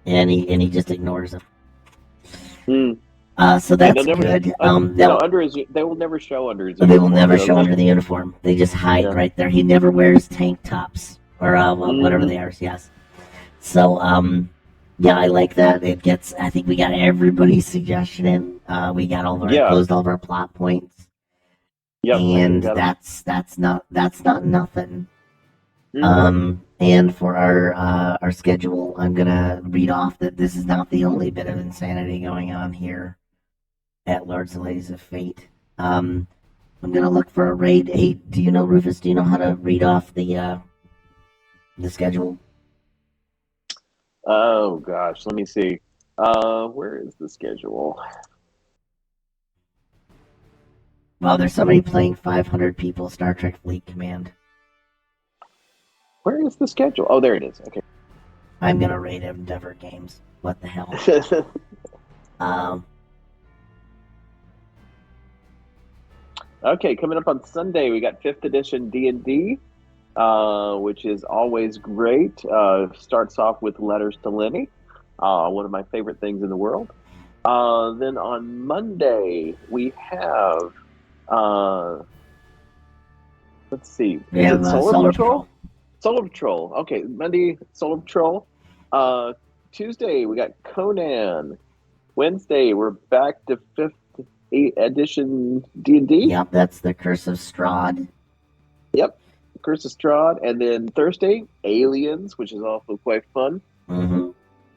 A: And he just ignores him.
B: Hmm.
A: So that's
B: never,
A: good.
B: under his, they will never show under his.
A: They will never show under the uniform. They just hide
B: Yeah.
A: right there. He never wears tank tops or whatever they are. Yes. So yeah, I like that. It gets. I think we got everybody's suggestion in. We got closed all of our plot points.
B: Yep.
A: And that's not nothing.
B: Mm-hmm.
A: And for our schedule, I'm gonna read off that this is not the only bit of insanity going on here at Lords and Ladies of Fate. I'm gonna look for a raid 8. Do you know, Rufus? Do you know how to read off the schedule?
B: Oh gosh, let me see. Where is the schedule?
A: Well, there's somebody playing 500 people Star Trek Fleet Command.
B: Where is the schedule? Oh, there it is. Okay.
A: I'm gonna raid Endeavor Games. What the hell?
B: Okay, coming up on Sunday, we got 5th edition D&D, which is always great. Starts off with Letters to Lenny, one of my favorite things in the world. Then on Monday, we have, let's see,
A: We have Solar Patrol.
B: Solar Patrol. Okay, Monday, Solar Patrol. Tuesday, we got Conan. Wednesday, we're back to 5th edition D&D.
A: Yep, that's the Curse of Strahd.
B: Yep, Curse of Strahd. And then Thursday, Aliens, which is also quite fun.
A: Mm-hmm.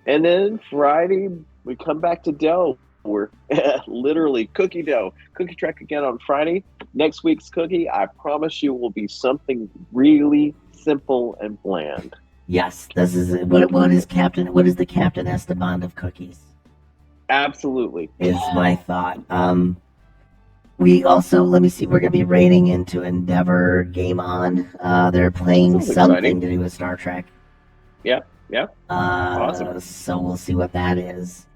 B: And then Friday, we come back to dough. We're literally cookie dough. Cookie track again on Friday. Next week's cookie, I promise you, will be something really simple and bland.
A: Yes, this is what is the Captain Esteban of cookies?
B: Absolutely.
A: Is my thought. We also, let me see, we're going to be raiding into Endeavor Game On. They're playing something
B: exciting.
A: to do with Star Trek.
B: Yeah. Awesome.
A: So we'll see what that is.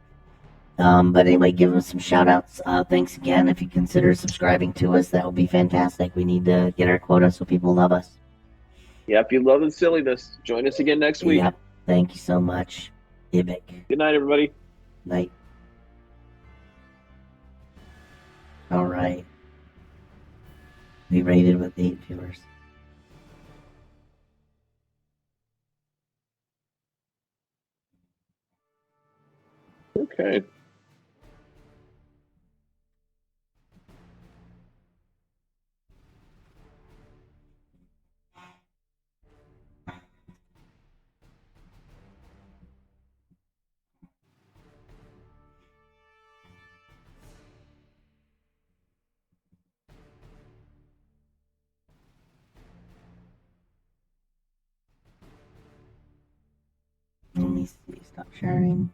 A: But anyway, give them some shout outs. Thanks again. If you consider subscribing to us, that would be fantastic. We need to get our quota so people love us.
B: Yeah, if you love the silliness, join us again next week.
A: Yep. Thank you so much. IBIC.
B: Good night, everybody.
A: Night. All right. We rated with 8 viewers.
B: Okay.
A: me see. Stop sharing.